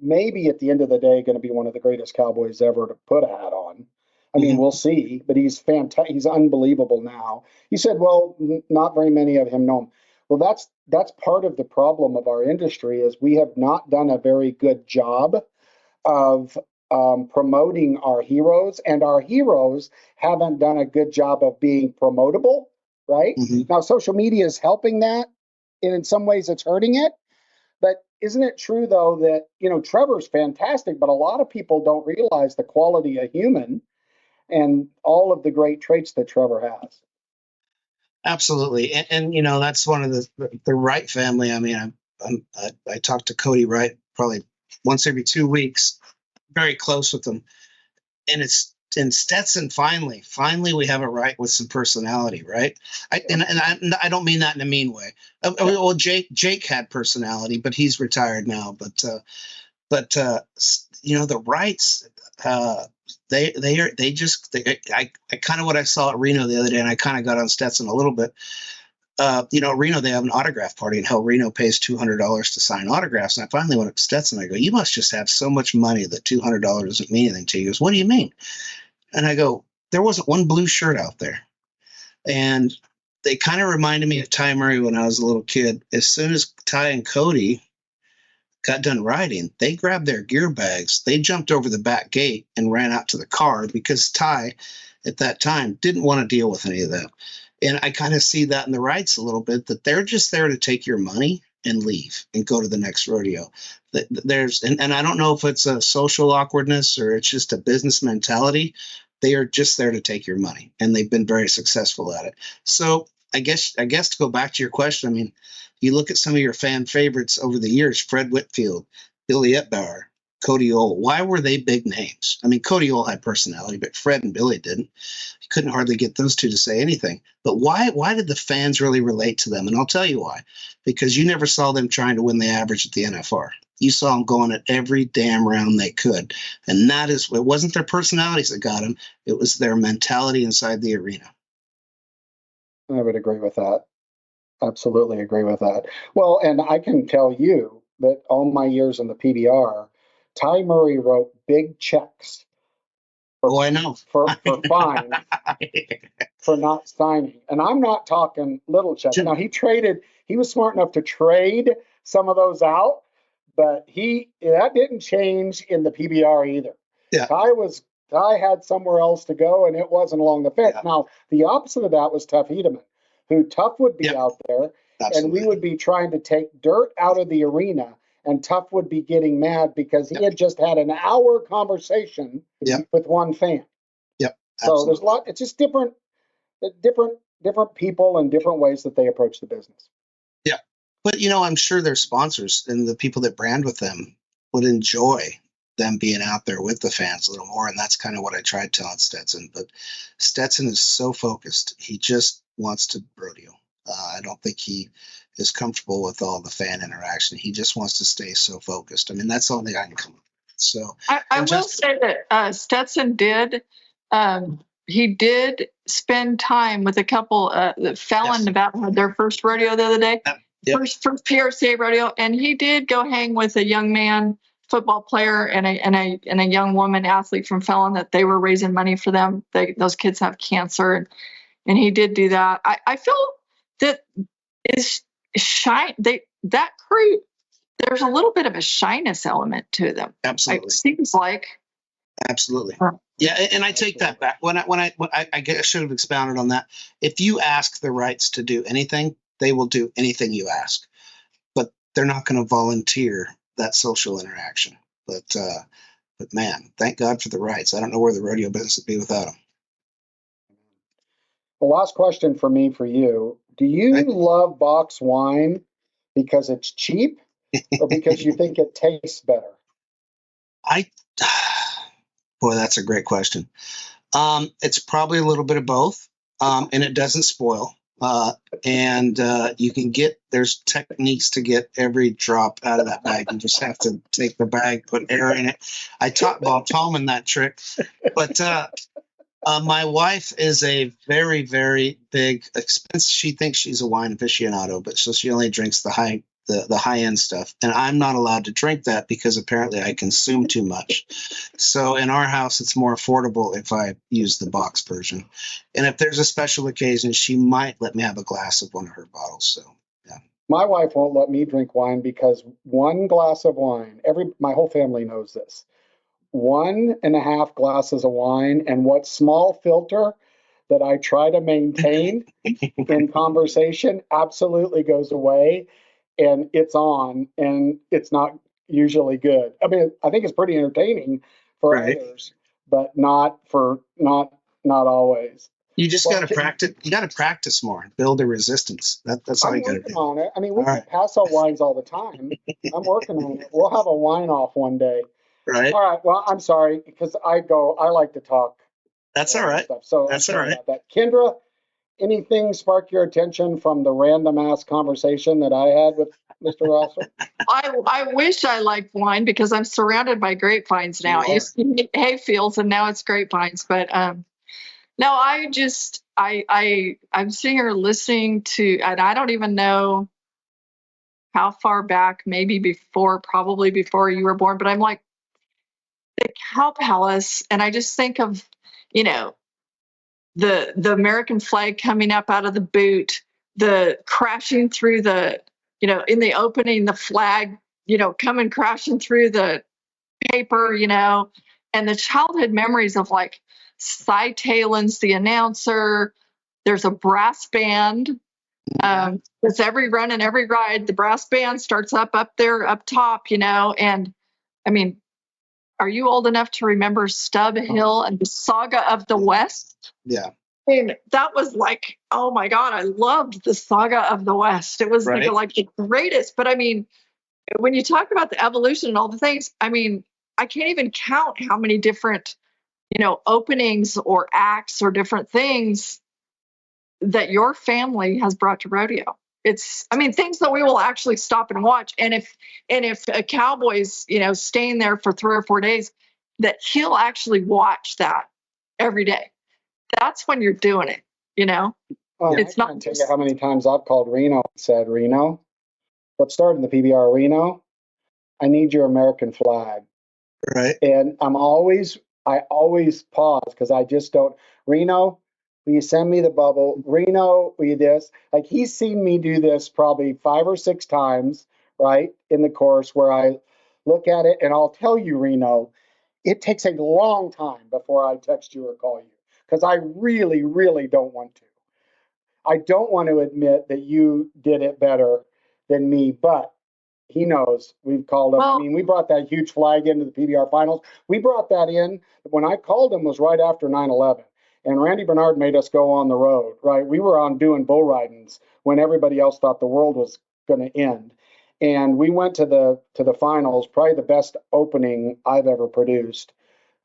maybe at the end of the day, going to be one of the greatest cowboys ever to put a hat on. I mean, we'll see, but he's fantastic. He's unbelievable now. You said, well, not very many of him know him. Well, that's part of the problem of our industry is we have not done a very good job of promoting our heroes, and our heroes haven't done a good job of being promotable, right? Now, social media is helping that, and in some ways it's hurting it. But isn't it true, though, that, Trevor's fantastic, but a lot of people don't realize the quality of human and all of the great traits that Trevor has? Absolutely. And that's one of the Wright family. I mean, I talk to Cody Wright probably once every 2 weeks, very close with him. And in Stetson, finally we have a Wright with some personality, right? I don't mean that in a mean way. Well, Jake had personality, but he's retired now. But the Wrights, I kind of what I saw at Reno the other day, and I kind of got on Stetson a little bit. At Reno, they have an autograph party, and hell, Reno pays $200 to sign autographs. And I finally went up to Stetson. I go, you must just have so much money that $200 doesn't mean anything to you. He goes, what do you mean? And I go, there wasn't one blue shirt out there. And they kind of reminded me of Ty Murray when I was a little kid. As soon as Ty and Cody got done riding, they grabbed their gear bags, they jumped over the back gate and ran out to the car because Ty at that time didn't want to deal with any of that. And I kind of see that in the Wrights a little bit, that they're just there to take your money and leave and go to the next rodeo. And I don't know if it's a social awkwardness or it's just a business mentality. They are just there to take your money, and they've been very successful at it. So I guess to go back to your question, I mean, you look at some of your fan favorites over the years, Fred Whitfield, Billy Etbauer, Cody Ohl. Why were they big names? I mean, Cody Ohl had personality, but Fred and Billy didn't. You couldn't hardly get those two to say anything. But why did the fans really relate to them? And I'll tell you why. Because you never saw them trying to win the average at the NFR. You saw them going at every damn round they could. And it wasn't their personalities that got them. It was their mentality inside the arena. I would agree with that. Absolutely agree with that. Well, and I can tell you that all my years in the PBR, Ty Murray wrote big checks Oh, I know. for fines for not signing. And I'm not talking little checks. Now, he was smart enough to trade some of those out, but that didn't change in the PBR either. Yeah. Ty had somewhere else to go, and it wasn't along the fence. Yeah. Now, the opposite of that was Tuff Hedeman, who Tuff would be out there, Absolutely. and we would be trying to take dirt out of the arena, and Tuff would be getting mad because he had just had an hour conversation with one fan. Yep. Absolutely. So there's a lot. It's just different people and different ways that they approach the business. Yeah, but I'm sure their sponsors and the people that brand with them would enjoy them being out there with the fans a little more, and that's kind of what I tried telling Stetson. But Stetson is so focused; he just wants to rodeo. I don't think he is comfortable with all the fan interaction. He just wants to stay so focused. I mean, that's the only thing I can come up with. So I will say that Stetson did. He did spend time with a couple. Fallon, Nevada had their first rodeo the other day. First PRCA rodeo, and he did go hang with a young man, football player, and a young woman athlete from Fallon that they were raising money for them. Those kids have cancer, and he did do that. I feel that is that crew. There's a little bit of a shyness element to them. Absolutely, it seems like. Absolutely. Yeah, and I take that back. When I should have expounded on that. If you ask the rights to do anything, they will do anything you ask, but they're not going to volunteer that social interaction. But man, thank God for the rights. I don't know where the rodeo business would be without them. The last question for you: do you love box wine because it's cheap, or because you think it tastes better? Boy, that's a great question. It's probably a little bit of both, and it doesn't spoil. And you can there's techniques to get every drop out of that bag. You just have to take the bag, put air in it. I taught Bob Tallman that trick. But my wife is a very, very big expense. She thinks she's a wine aficionado, but so she only drinks the high end stuff, and I'm not allowed to drink that because apparently I consume too much. So in our house, it's more affordable if I use the box version. And if there's a special occasion, she might let me have a glass of one of her bottles. So yeah. My wife won't let me drink wine because one glass of wine, my whole family knows this, 1.5 glasses of wine and what small filter that I try to maintain in conversation absolutely goes away. And it's on, and it's not usually good. I mean, I think it's pretty entertaining for others, but not always. You just got to practice. You got to practice more, build a resistance. That's all you got to do. I'm working on it. I mean, we can pass out wines all the time. I'm working on it. We'll have a wine off one day. Right. All right. Well, I'm sorry because I like to talk. That's all right. So that's all right. That. Kendra, anything spark your attention from the random ass conversation that I had with Mr. Rosser? I wish I liked wine because I'm surrounded by grapevines now. I used to be hay fields and now it's grapevines. But no, I'm sitting here listening to, and I don't even know how far back, probably before you were born, but I'm like the Cow Palace, and I just think of, the American flag coming up out of the boot, the crashing through the, in the opening, the flag, coming crashing through the paper, and the childhood memories of like Cy Talen's the announcer. There's a brass band. It's every run and every ride. The brass band starts up there, up top, and I mean, are you old enough to remember Stubb Hill and the Saga of the West? Yeah. I mean, that was like, oh my God, I loved the Saga of the West. It was like the greatest. But I mean, when you talk about the evolution and all the things, I mean, I can't even count how many different, openings or acts or different things that your family has brought to rodeo. It's, I mean, things that we will actually stop and watch. And if a cowboy's, staying there for 3 or 4 days, that he'll actually watch that every day. That's when you're doing it, It's not. I can't tell you how many times I've called Reno and said, Reno, let's start in the PBR. Reno, I need your American flag. Right. And I always pause because I just don't. Reno, will you send me the bubble? Reno, will you this? Like he's seen me do this probably 5 or 6 times, right, in the course where I look at it and I'll tell you, Reno, it takes a long time before I text you or call you because I really, really don't want to. I don't want to admit that you did it better than me, but he knows. We've called him. I Well, mean, we brought that huge flag into the PBR finals. We brought that in when I called him was right after 9/11. And Randy Bernard made us go on the road, right? We were on doing bull ridings when everybody else thought the world was going to end. And we went to the finals, probably the best opening I've ever produced.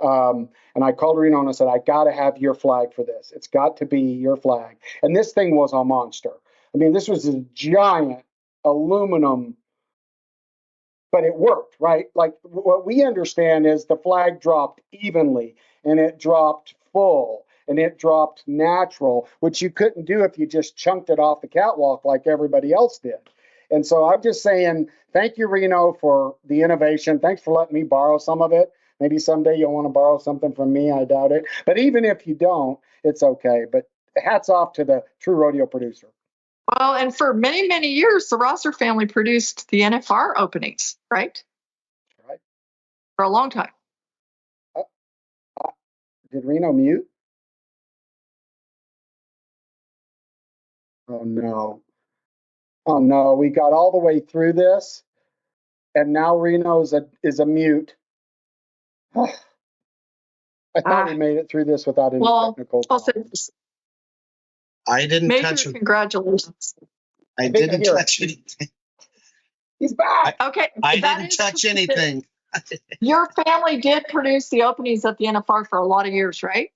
And I called Reno and I said, I got to have your flag for this. It's got to be your flag. And this thing was a monster. I mean, this was a giant aluminum, but it worked, right? Like what we understand is the flag dropped evenly and it dropped full and it dropped natural, which you couldn't do if you just chunked it off the catwalk like everybody else did. And so I'm just saying, thank you, Reno, for the innovation. Thanks for letting me borrow some of it. Maybe someday you'll want to borrow something from me. I doubt it. But even if you don't, it's okay. But hats off to the true rodeo producer. well, and for many, many years, the Rosser family produced the NFR openings, right? Right? For a long time. Did Reno mute? Oh no. Oh no. We got all the way through this, and now Reno is a mute. I thought we made it through this without any Well, technical also, problems. I didn't major touch him. congratulations. I think I didn't hear touch anything. He's back. Okay, I that didn't is touch anything. your family did produce the openings at the NFR for a lot of years, right?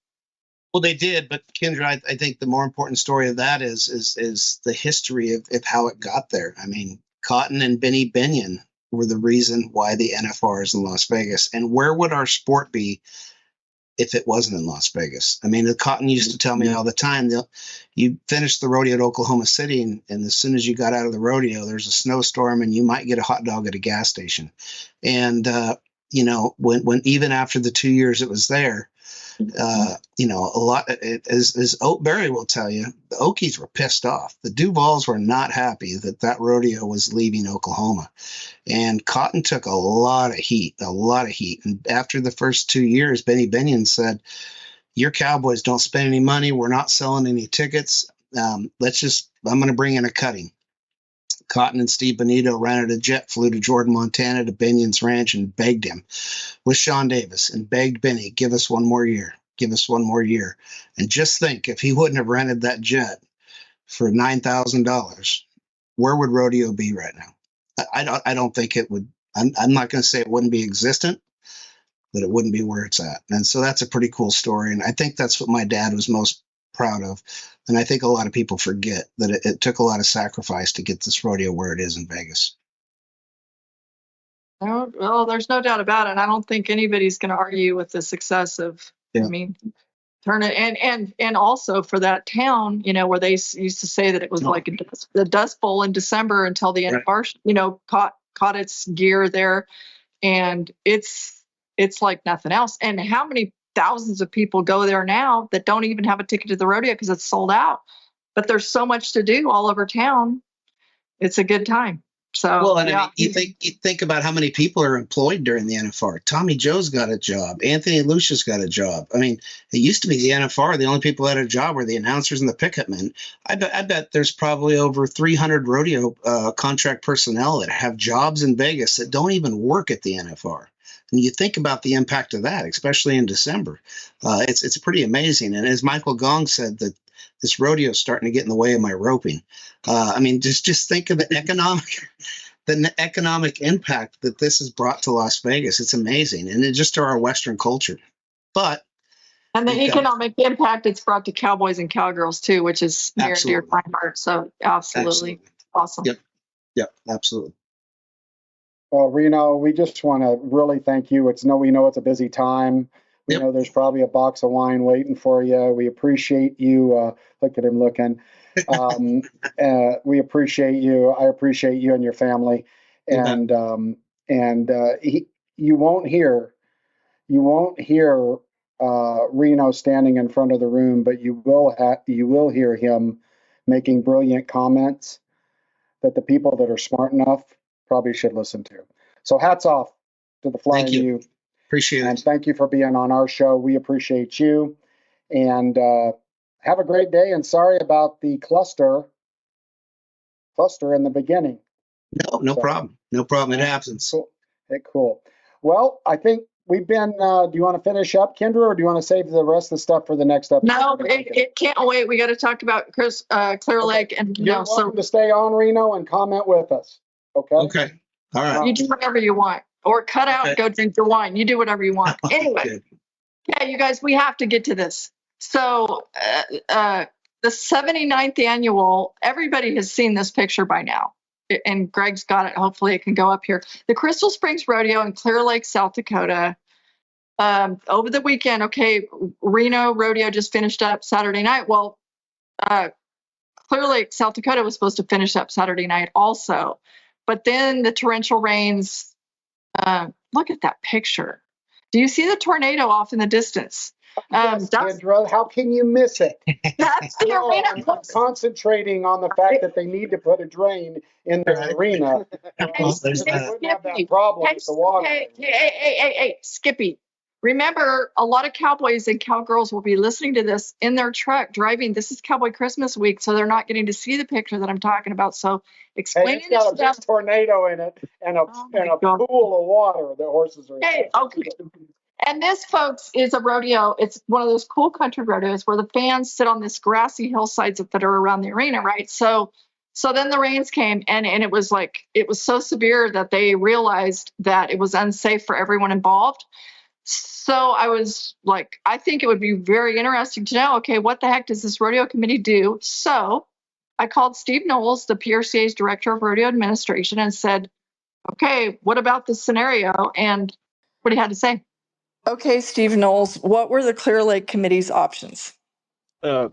Well, they did, but Kendra, I think the more important story of that is the history of how it got there. I mean, Cotton and Benny Binion were the reason why the NFR is in Las Vegas. And where would our sport be if it wasn't in Las Vegas? I mean, the Cotton used to tell me all the time, you finished the rodeo at Oklahoma City, and as soon as you got out of the rodeo, there's a snowstorm, and you might get a hot dog at a gas station. And when even after the 2 years it was there, a lot, as Oak Berry will tell you, the Okies were pissed off. The Duvals were not happy that rodeo was leaving Oklahoma. And Cotton took a lot of heat. And after the first 2 years, Benny Binion said, your Cowboys don't spend any money. We're not selling any tickets. I'm going to bring in a cutting. Cotton and Steve Benito rented a jet, flew to Jordan, Montana to Binion's ranch and begged him with Sean Davis and begged Benny, give us one more year. Give us one more year. And just think, if he wouldn't have rented that jet for $9,000, where would rodeo be right now? I don't think it would. I'm not going to say it wouldn't be existent, but it wouldn't be where it's at. And so that's a pretty cool story. And I think that's what my dad was most proud of. And I think a lot of people forget that it took a lot of sacrifice to get this rodeo where it is in Vegas. Well, there's no doubt about it. I don't think anybody's going to argue with the success of, Yeah. I mean, turn it and also for that town, where they used to say that it was like the Dust Bowl in December until the NFR, caught its gear there, and it's like nothing else. And how many thousands of people go there now that don't even have a ticket to the rodeo because it's sold out? But there's so much to do all over town. It's a good time. So, well, and I mean, you think about how many people are employed during the NFR. Tommy Joe's got a job. Anthony Lucia's got a job. I mean, it used to be the NFR. The only people that had a job were the announcers and the picket men. I bet there's probably over 300 rodeo contract personnel that have jobs in Vegas that don't even work at the NFR. And you think about the impact of that, especially in December. It's pretty amazing. And as Michael Gong said, that this rodeo is starting to get in the way of my roping. I mean, just think of the economic impact that this has brought to Las Vegas. It's amazing, and it's just to our Western culture. And the economic impact it's brought to cowboys and cowgirls too, which is near and dear to my heart. So absolutely awesome. Yep, absolutely. Well, Reno, we just want to really thank you. We know it's a busy time. We know there's probably a box of wine waiting for you. We appreciate you. Look at him looking. We appreciate you. I appreciate you and your family. And you won't hear won't hear Reno standing in front of the room, but you will hear him making brilliant comments that the people that are smart enough probably should listen to. So hats off to the Flying U. Appreciate And it. thank you for being on our show. We appreciate you. And have a great day. And sorry about the cluster in the beginning. No problem. No problem. It happens. Cool. Cool. Well, I think we've been, do you want to finish up, Kendra, or do you want to save the rest of the stuff for the next episode? No, it can't wait. We got to talk about Clear Lake. And You're welcome to stay on, Reno, and comment with us. Okay? Okay. All right. You do whatever you want, or cut out and go drink your wine. You do whatever you want. Anyway, yeah, you guys, we have to get to this. So the 79th annual, everybody has seen this picture by now. And Greg's got it. Hopefully it can go up here. The Crystal Springs Rodeo in Clear Lake, South Dakota. Over the weekend, okay, Reno Rodeo just finished up Saturday night. Well, Clear Lake, South Dakota was supposed to finish up Saturday night also. But then the torrential rains, look at that picture. Do you see the tornado off in the distance? Yes, Kendra, how can you miss it? That's the arena. I'm concentrating on the fact that they need to put a drain in their arena. They wouldn't have that problem with the water. Hey, Skippy. Remember, a lot of cowboys and cowgirls will be listening to this in their truck driving. This is Cowboy Christmas week, so they're not getting to see the picture that I'm talking about. So explain it's got a big tornado in it and a pool of water the horses are in. Okay. And this, folks, is a rodeo. It's one of those cool country rodeos where the fans sit on this grassy hillsides that are around the arena, right? So then the rains came, and it was so severe that they realized that it was unsafe for everyone involved. So I was like, I think it would be very interesting to know, okay, what the heck does this rodeo committee do? So I called Steve Knowles, the PRCA's director of rodeo administration, and said, okay, what about this scenario? And what he had to say. Okay, Steve Knowles, what were the Clear Lake Committee's options? And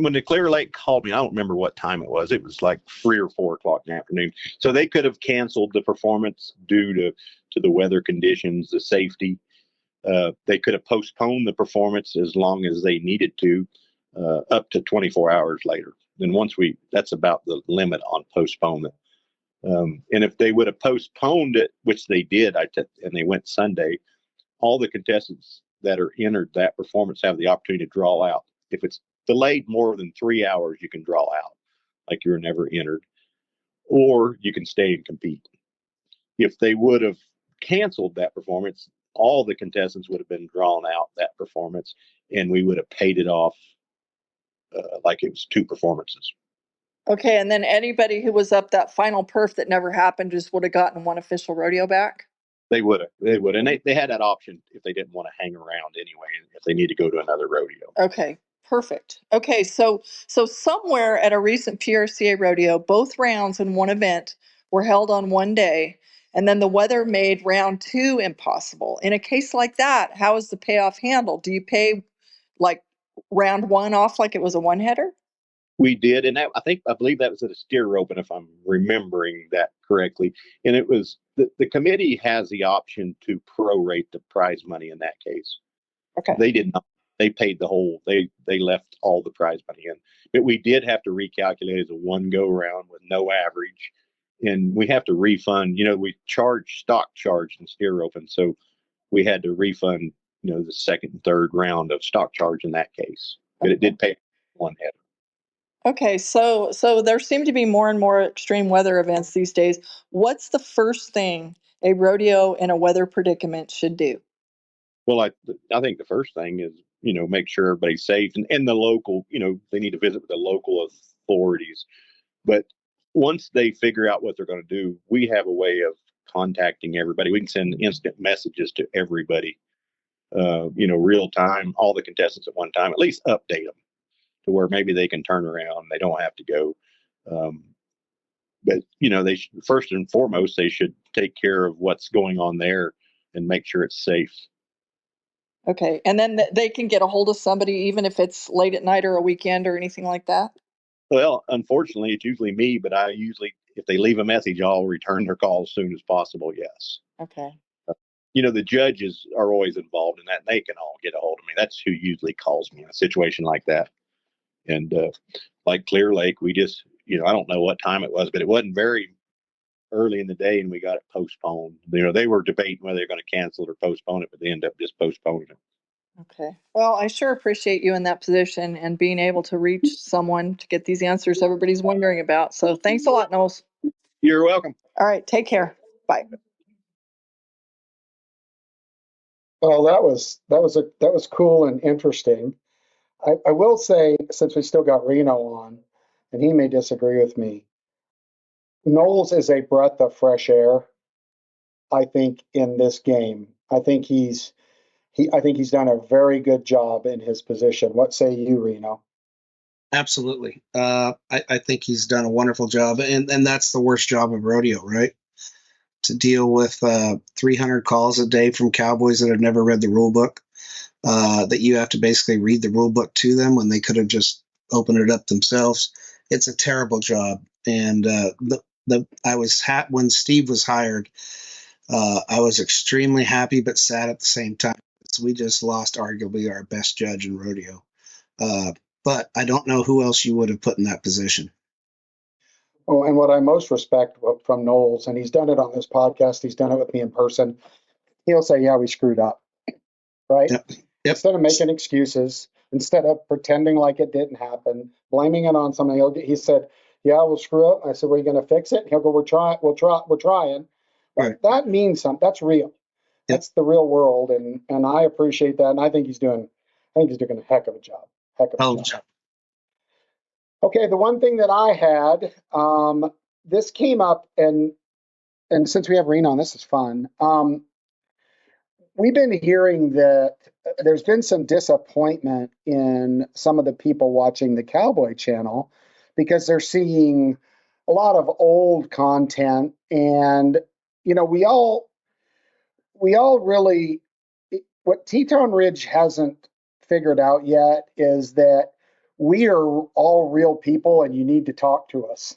when the Clear Lake called me, I don't remember what time it was. It was like 3 or 4 o'clock in the afternoon. So they could have canceled the performance due to the weather conditions, the safety. They could have postponed the performance as long as they needed to, up to 24 hours later. Then that's about the limit on postponement. And if they would have postponed it, which they did, and they went Sunday, all the contestants that are entered that performance have the opportunity to draw out. If it's delayed more than 3 hours, you can draw out, like you were never entered, or you can stay and compete. If they would have canceled that performance, all the contestants would have been drawn out that performance, and we would have paid it off like it was 2 performances. Okay, and then anybody who was up that final perf that never happened just would have gotten one official rodeo back? They would have. And they had that option if they didn't want to hang around anyway, if they need to go to another rodeo. Okay, perfect. Okay, so somewhere at a recent PRCA rodeo, both rounds in one event were held on one day, and then the weather made round 2 impossible. In a case like that, how is the payoff handled? Do you pay like round 1 off like it was a one-header? We did, and I believe that was at a steer open, if I'm remembering that correctly. And it was the committee has the option to prorate the prize money in that case. Okay. They did not. They paid the whole. They left all the prize money in, but we did have to recalculate as a one go round with no average, and we have to refund. We stock charge in steer open, so we had to refund. The second and third round of stock charge in that case, but it did pay one header. Okay, so there seem to be more and more extreme weather events these days. What's the first thing a rodeo in a weather predicament should do? Well, I think the first thing is, make sure everybody's safe, and the local, they need to visit with the local authorities. But once they figure out what they're going to do, we have a way of contacting everybody. We can send instant messages to everybody, real time, all the contestants at one time, at least update them to where maybe they can turn around. They don't have to go. But they should, first and foremost, they should take care of what's going on there and make sure it's safe. Okay. And then they can get a hold of somebody, even if it's late at night or a weekend or anything like that? Well, unfortunately, it's usually me, but I usually, if they leave a message, I'll return their call as soon as possible. Yes. Okay. the judges are always involved in that, and they can all get a hold of me. That's who usually calls me in a situation like that. And like Clear Lake, we just, I don't know what time it was, but it wasn't very early in the day, and we got it postponed. They were debating whether they're going to cancel it or postpone it, but they ended up just postponing it. Okay. Well, I sure appreciate you in that position and being able to reach someone to get these answers everybody's wondering about. So thanks a lot, Knowles. You're welcome. All right. Take care. Bye. Well, that was cool and interesting. I will say, since we still got Reno on, and he may disagree with me, Knowles is a breath of fresh air, I think, in this game. I think he's done a very good job in his position. What say you, Reno? Absolutely. I think he's done a wonderful job, and that's the worst job of rodeo, right? To deal with 300 calls a day from cowboys that have never read the rule book, that you have to basically read the rule book to them when they could have just opened it up themselves. It's a terrible job. And when Steve was hired, I was extremely happy but sad at the same time. We just lost arguably our best judge in rodeo. But I don't know who else you would have put in that position. Oh, and what I most respect from Knowles, and he's done it on this podcast, he's done it with me in person, he'll say, yeah, we screwed up, right? Yep. Instead of making excuses, instead of pretending like it didn't happen, blaming it on something, he said, yeah, we'll screw up. I said, we're going to fix it. He'll go, we're trying. Right. That means something. That's real. That's the real world, and I appreciate that. And I think he's doing a heck of a job. Job. Okay, the one thing that I had, this came up, and since we have Reno on, this is fun. We've been hearing that there's been some disappointment in some of the people watching the Cowboy Channel because they're seeing a lot of old content, and we all really, what Teton Ridge hasn't figured out yet is that we are all real people, and you need to talk to us.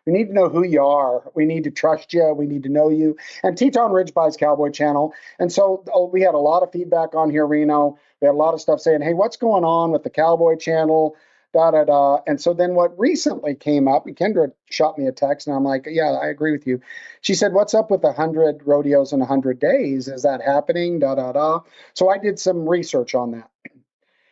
We need to know who you are. We need to trust you. We need to know you. And Teton Ridge buys Cowboy Channel. And so we had a lot of feedback on here, Reno. We had a lot of stuff saying, hey, what's going on with the Cowboy Channel? Da, da, da. And so then what recently came up, Kendra shot me a text, and I'm like, yeah, I agree with you. She said, what's up with 100 rodeos in 100 days? Is that happening? Da, da, da. So I did some research on that.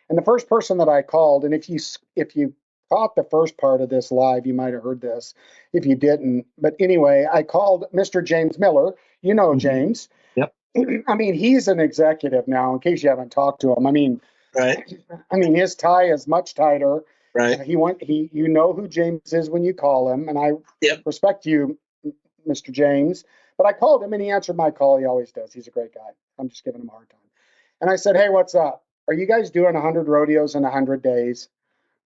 And the first person that I called, and if you caught the first part of this live, you might have heard this. If you didn't, but anyway, I called Mr. James Miller. You know James. Yep. I mean, he's an executive now. In case you haven't talked to him, right. His tie is much tighter. Right. You know who James is when you call him, and I respect you, Mr. James. But I called him, and he answered my call. He always does. He's a great guy. I'm just giving him a hard time. And I said, hey, what's up? Are you guys doing 100 rodeos in 100 days?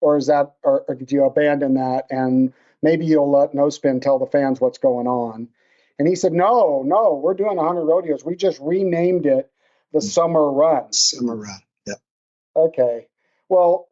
Or did you abandon that? And maybe you'll let No Spin tell the fans what's going on. And he said, no, we're doing 100 rodeos. We just renamed it the Summer Run. Summer Run. Yep. Okay. Well,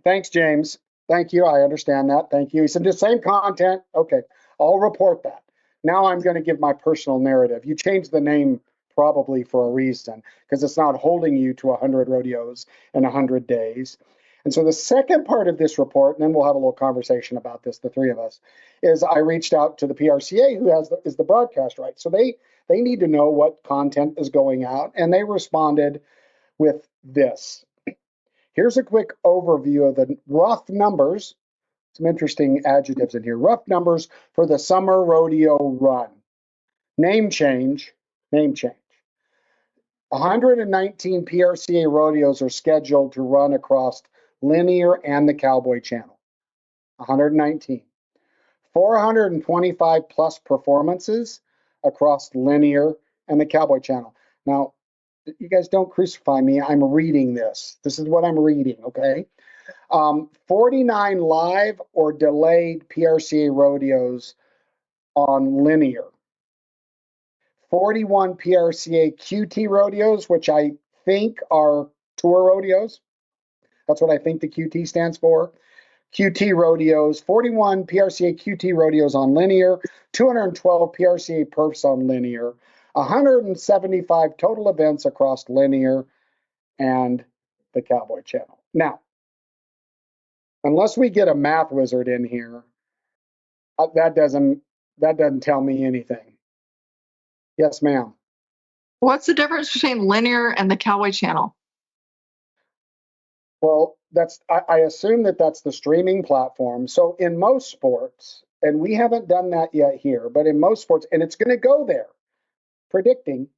thanks, James. Thank you. I understand that. Thank you. He said, the same content. Okay. I'll report that. Now I'm going to give my personal narrative. You changed the name probably for a reason, because it's not holding you to 100 rodeos in 100 days. And so the second part of this report, and then we'll have a little conversation about this, the three of us, is I reached out to the PRCA, who is the broadcast right. So they need to know what content is going out, and they responded with this. Here's a quick overview of the rough numbers. Some interesting adjectives in here. Rough numbers for the Summer Rodeo Run. Name change. 119 PRCA rodeos are scheduled to run across linear and the Cowboy Channel. 119. 425 plus performances across linear and the Cowboy Channel. Now, you guys don't crucify me. I'm reading this. This is what I'm reading, okay? 49 live or delayed PRCA rodeos on linear. 41 PRCA QT rodeos, which I think are tour rodeos. That's what I think the QT stands for. QT rodeos, 41 PRCA QT rodeos on linear, 212 PRCA perfs on linear, 175 total events across linear and the Cowboy Channel. Now, unless we get a math wizard in here, that doesn't tell me anything. Yes, ma'am. What's the difference between linear and the Cowboy Channel? Well, I assume that's the streaming platform. So in most sports, and we haven't done that yet here, but in most sports, and it's going to go there, predicting.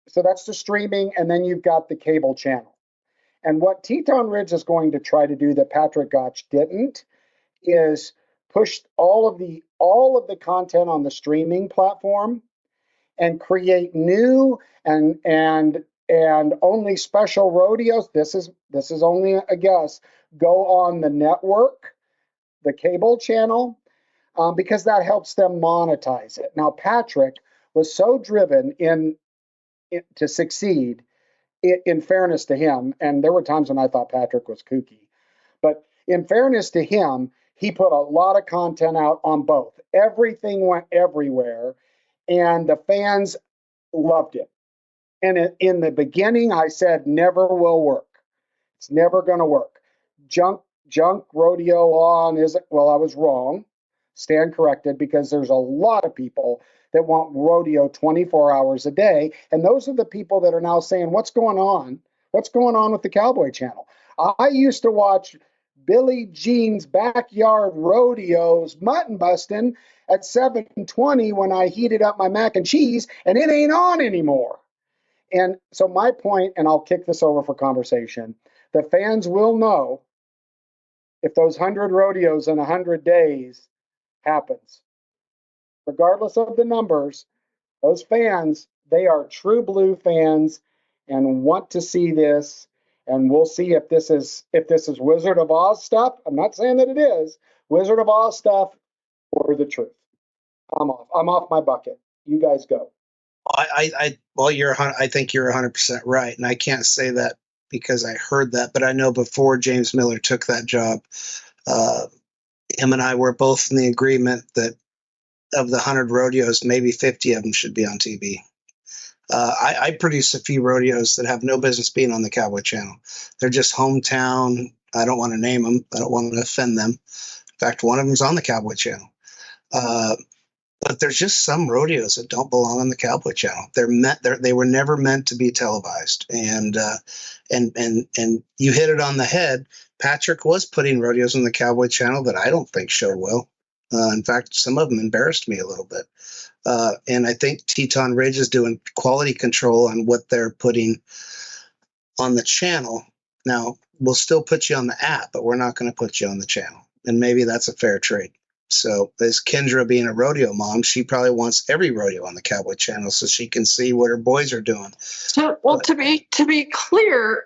So that's the streaming, and then you've got the cable channel. And what Teton Ridge is going to try to do that Patrick Gotch didn't is push all of the content on the streaming platform and create new and only special rodeos. This is only a guess. Go on the network, the cable channel, because that helps them monetize it. Now, Patrick was so driven to succeed. In fairness to him, and there were times when I thought Patrick was kooky, but in fairness to him, he put a lot of content out on both. Everything went everywhere, and the fans loved it. And in the beginning, I said, never will work. It's never going to work. Junk rodeo on is, well, I was wrong. Stand corrected, because there's a lot of people that want rodeo 24 hours a day. And those are the people that are now saying, what's going on? What's going on with the Cowboy Channel? I used to watch Billie Jean's backyard rodeos, mutton busting at 7:20 when I heated up my mac and cheese, and it ain't on anymore. And so my point, and I'll kick this over for conversation, the fans will know if those 100 rodeos in 100 days happens. Regardless of the numbers, those fans, they are true blue fans and want to see this. And we'll see if this is Wizard of Oz stuff. I'm not saying that it is Wizard of Oz stuff or the truth. I'm off my bucket. You guys go. I think you're 100% right, and I can't say that because I heard that, but I know before James Miller took that job, him and I were both in the agreement that of the 100 rodeos, maybe 50 of them should be on TV. I produce a few rodeos that have no business being on the Cowboy Channel. They're just hometown. I don't want to name them. I don't want to offend them. In fact, one of them's on the Cowboy Channel. But there's just some rodeos that don't belong on the Cowboy Channel. They were never meant to be televised. And you hit it on the head. Patrick was putting rodeos on the Cowboy Channel that I don't think show well. In fact, some of them embarrassed me a little bit. And I think Teton Ridge is doing quality control on what they're putting on the channel. Now, we'll still put you on the app, but we're not going to put you on the channel. And maybe that's a fair trade. So as Kendra being a rodeo mom, she probably wants every rodeo on the Cowboy Channel so she can see what her boys are doing. So, well, to be clear,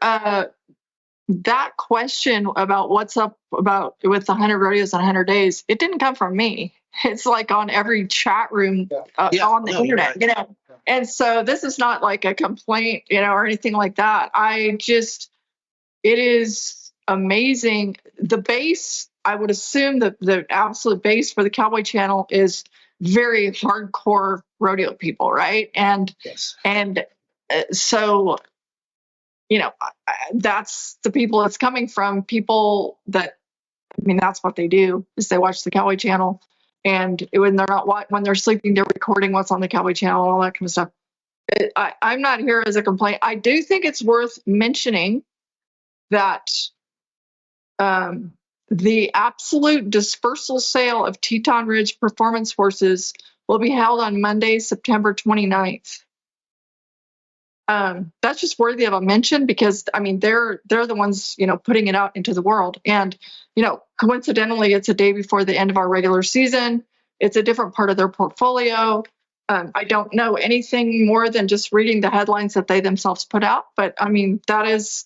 that question about what's up about with the 100 rodeos in 100 days, it didn't come from me. It's like on every chat room on the internet, right. you know. And so this is not like a complaint, you know, or anything like that. It is amazing. The base, I would assume that the absolute base for the Cowboy Channel is very hardcore rodeo people, right? And Yes. So, you know, that's the people it's coming from. People that, I mean, that's what they do is they watch the Cowboy Channel, and when they're sleeping, they're recording what's on the Cowboy Channel and all that kind of stuff. I'm not here as a complaint. I do think it's worth mentioning that the absolute dispersal sale of Teton Ridge performance horses will be held on Monday, September 29th. That's just worthy of a mention because, I mean, they're the ones, you know, putting it out into the world. And, you know, coincidentally, it's a day before the end of our regular season. It's a different part of their portfolio. I don't know anything more than just reading the headlines that they themselves put out. But, I mean, that is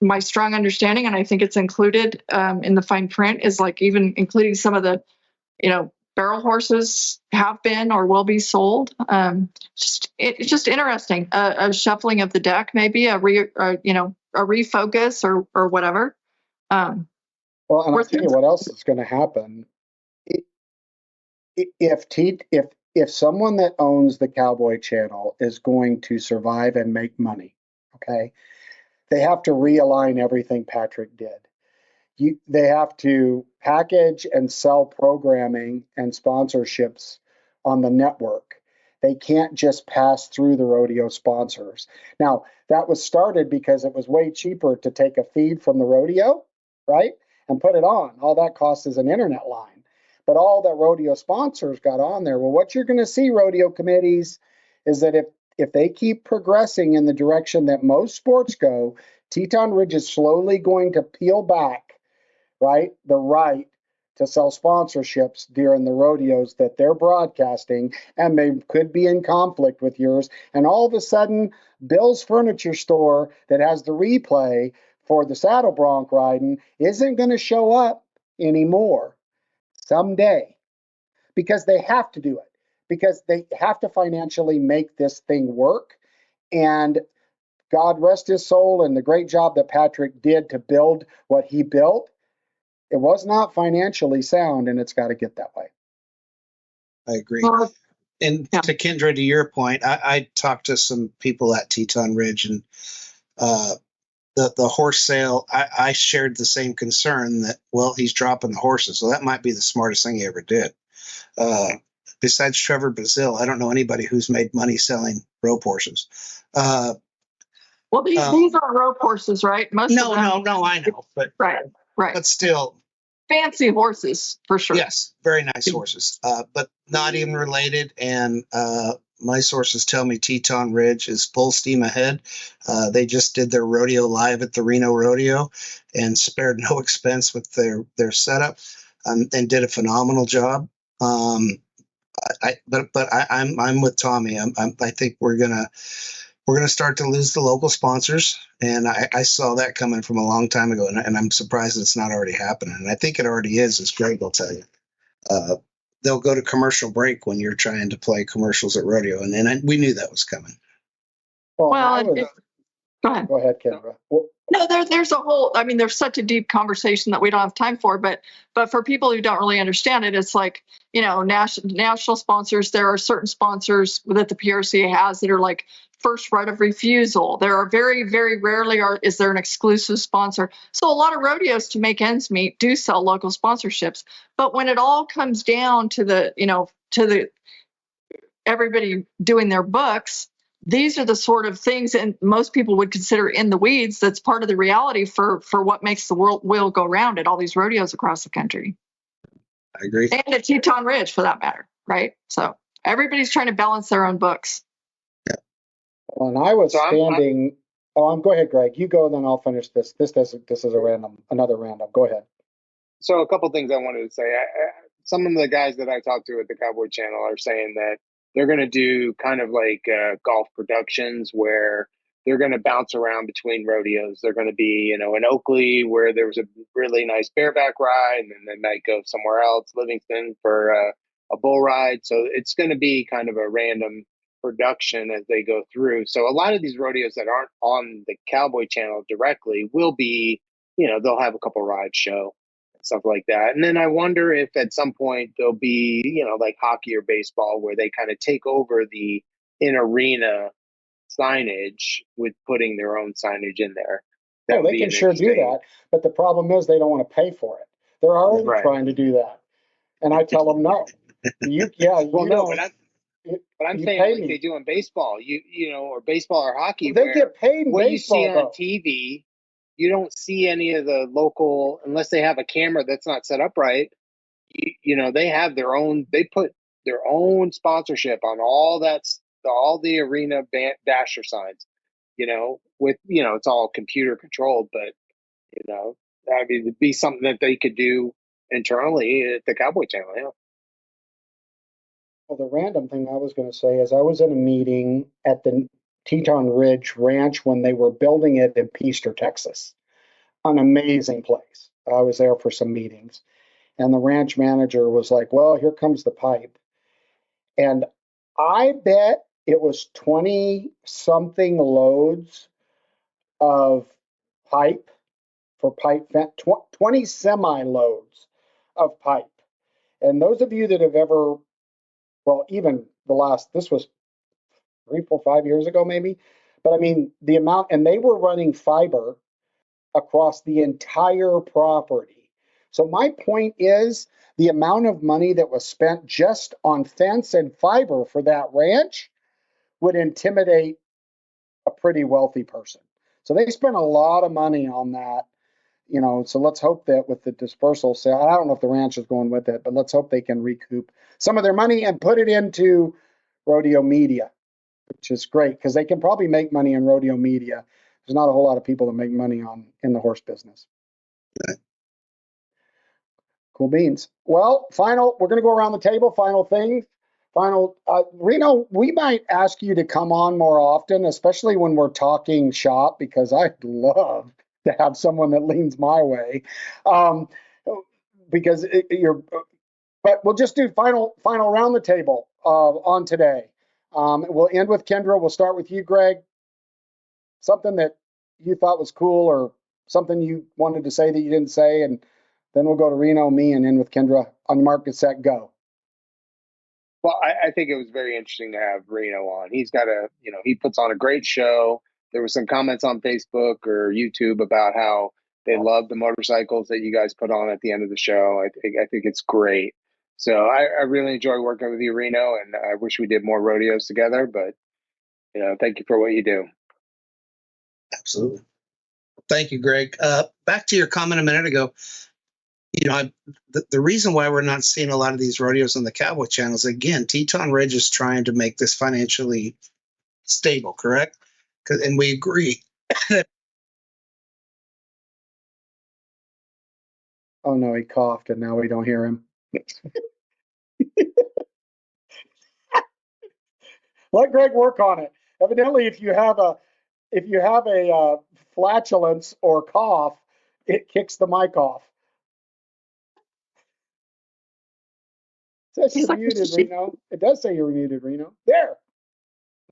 my strong understanding, and I think it's included in the fine print, is like even including some of the, you know, barrel horses have been or will be sold. It's just interesting. A shuffling of the deck, maybe a refocus or whatever. Well, and I'll tell you what else is going to happen. If if someone that owns the Cowboy Channel is going to survive and make money, okay, they have to realign everything Patrick did. They have to package and sell programming and sponsorships on the network. They can't just pass through the rodeo sponsors. Now, that was started because it was way cheaper to take a feed from the rodeo, right, and put it on. All that costs is an internet line. But all the rodeo sponsors got on there. Well, what you're going to see, rodeo committees, is that if they keep progressing in the direction that most sports go, Teton Ridge is slowly going to peel back, right, the right to sell sponsorships during the rodeos that they're broadcasting, and they could be in conflict with yours. And all of a sudden, Bill's Furniture Store that has the replay for the saddle bronc riding isn't going to show up anymore someday, because they have to do it, because they have to financially make this thing work. And God rest his soul and the great job that Patrick did to build what he built. It was not financially sound, and it's got to get that way. I agree. Well, And yeah. to Kendra, to your point, I talked to some people at Teton Ridge, and the horse sale, I shared the same concern that, well, he's dropping the horses, so that might be the smartest thing he ever did. Besides Trevor Bazille, I don't know anybody who's made money selling rope horses. Well, these aren't rope horses, right? Most No, of them, no, I know, but right. but still, Fancy horses for sure. yes, very nice horses, but not even related. And my sources tell me Teton Ridge is full steam ahead. They just did their rodeo live at the Reno Rodeo and spared no expense with their setup, and did a phenomenal job. I'm with Tommy. I think we're gonna start to lose the local sponsors, and I saw that coming from a long time ago, and I'm surprised it's not already happening. And I think it already is, as Greg will tell you. They'll go to commercial break when you're trying to play commercials at rodeo, and we knew that was coming. Well, Go ahead. Go ahead, Kendra. Well, No, there's a whole, I mean, there's such a deep conversation that we don't have time for, but for people who don't really understand it, it's like, national sponsors, there are certain sponsors that the PRC has that are like first right of refusal. There are very, very rarely is there an exclusive sponsor. So a lot of rodeos, to make ends meet, do sell local sponsorships. But when it all comes down to the everybody doing their books, these are the sort of things, and most people would consider in the weeds, that's part of the reality for what makes the wheel go round at all these rodeos across the country. I agree. And at Teton Ridge, for that matter, right? So everybody's trying to balance their own books. Yeah. When I was standing, go ahead, Greg. You go, then I'll finish this. This is another random. Go ahead. So a couple things I wanted to say. Some of the guys that I talked to at the Cowboy Channel are saying that they're going to do kind of like golf productions where they're going to bounce around between rodeos. They're going to be, in Oakley where there was a really nice bareback ride, and then they might go somewhere else, Livingston, for a bull ride. So it's going to be kind of a random production as they go through. So a lot of these rodeos that aren't on the Cowboy Channel directly will be, they'll have a couple rides show, stuff like that. And then I wonder if at some point there'll be, like hockey or baseball, where they kind of take over the in-arena signage with putting their own signage in there. Oh, they can sure do that, but the problem is they don't want to pay for it. They're already trying to do that, and I tell them no. But I'm saying like they do in baseball, or baseball or hockey. They get paid in what baseball, you see on TV. You don't see any of the local, unless they have a camera that's not set up right. They have their own. They put their own sponsorship on all the arena dasher signs. It's all computer controlled, but it'd be something that they could do internally at the Cowboy Channel. Yeah. Well, the random thing I was going to say is I was in a meeting at the Teton Ridge Ranch when they were building it in Peaster, Texas. An amazing place. I was there for some meetings, and the ranch manager was like, well, here comes the pipe. And I bet it was 20 something loads of pipe for pipe fence, 20 semi loads of pipe. And those of you that have ever well, even this was 3, 4, 5 years ago, maybe. But I mean, the amount, and they were running fiber across the entire property. So my point is the amount of money that was spent just on fence and fiber for that ranch would intimidate a pretty wealthy person. So they spent a lot of money on that, so let's hope that with the dispersal sale, I don't know if the ranch is going with it, but let's hope they can recoup some of their money and put it into rodeo media, which is great because they can probably make money in rodeo media. There's not a whole lot of people that make money in the horse business. Right. Cool beans. Well, we're going to go around the table. Final thing. Reno, we might ask you to come on more often, especially when we're talking shop, because I'd love to have someone that leans my way. Because but we'll just do final round the table on today. We'll end with Kendra. We'll start with you, Greg. Something that you thought was cool or something you wanted to say that you didn't say, and then we'll go to Reno, me, and end with Kendra. On mark, get set, go. Well, I think it was very interesting to have Reno on. He's got he puts on a great show. There were some comments on Facebook or YouTube about how they love the motorcycles that you guys put on at the end of the show. I think it's great. So I really enjoy working with you, Reno, and I wish we did more rodeos together. But thank you for what you do. Absolutely. Thank you, Greg. Back to your comment a minute ago. The reason why we're not seeing a lot of these rodeos on the Cowboy channels, again, Teton Ridge is trying to make this financially stable, correct? And we agree. Oh no, he coughed and now we don't hear him. Let Greg work on it. Evidently, if you have a flatulence or cough, it kicks the mic off. It says you're muted, Reno. It does say you're muted, Reno. There.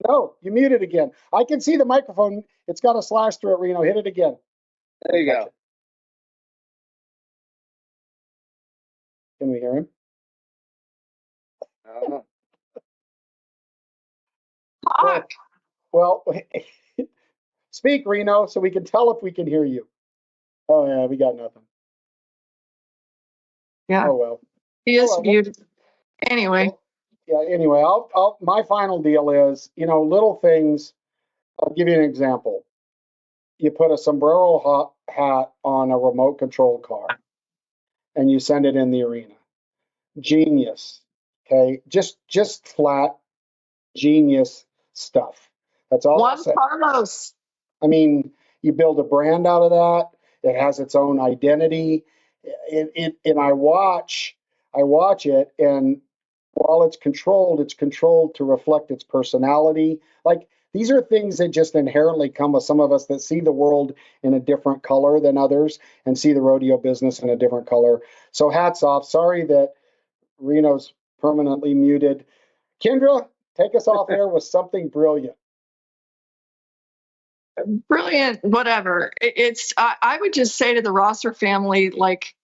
No, you muted again. I can see the microphone. It's got a slash through it, Reno. Hit it again. There you go. Can we hear him? Well, speak, Reno, so we can tell if we can hear you. Oh, yeah, we got nothing. Yeah. Oh, well. He is muted. Anyway. Anyway, my final deal is, little things. I'll give you an example. You put a sombrero hat on a remote control car and you send it in the arena. Genius. Okay. Just flat genius stuff. That's all. Juan Carlos. I mean, you build a brand out of that. It has its own identity. And I watch it, and while it's controlled to reflect its personality. Like, these are things that just inherently come with some of us that see the world in a different color than others and see the rodeo business in a different color. So hats off. Sorry that Reno's permanently muted. Kendra, take us off air with something brilliant. Brilliant, whatever. I would just say to the Rosser family, like,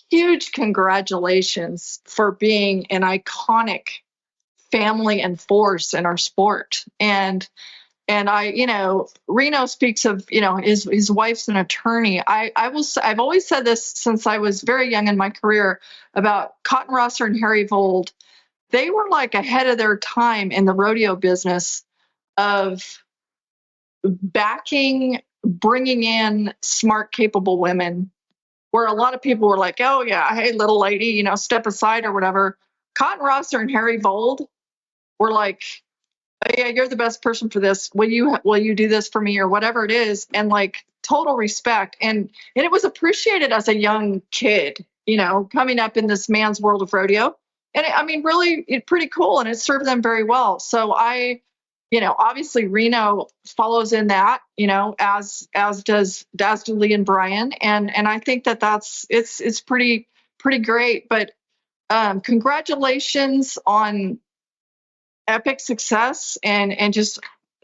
huge congratulations for being an iconic family and force in our sport. And Reno speaks of, his wife's an attorney. I've always said this since I was very young in my career about Cotton Rosser and Harry Vold. They were like ahead of their time in the rodeo business of bringing in smart, capable women, where a lot of people were like, oh yeah, hey, little lady, step aside or whatever. Cotton Rosser and Harry Vold were like, oh, yeah, you're the best person for this. Will you do this for me or whatever it is? And like, total respect. And it was appreciated as a young kid, coming up in this man's world of rodeo. And really, it's pretty cool, and it served them very well. So obviously Reno follows in that, as do Lee and Brian. And I think it's pretty great. But congratulations on epic success, and just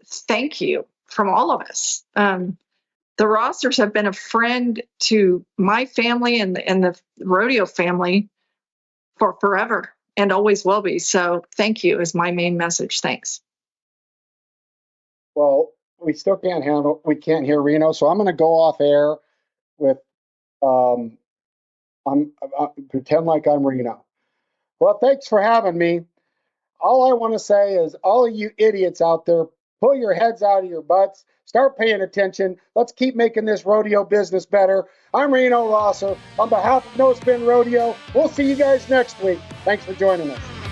thank you from all of us. The Rossers have been a friend to my family and the rodeo family for forever. and always will be. So thank you is my main message. Thanks. Well, we still we can't hear Reno, so I'm going to go off air with, pretend like I'm Reno. Well, thanks for having me. All I want to say is, all of you idiots out there, pull your heads out of your butts, start paying attention. Let's keep making this rodeo business better. I'm Reno Rosser on behalf of No Spin Rodeo. We'll see you guys next week. Thanks for joining us.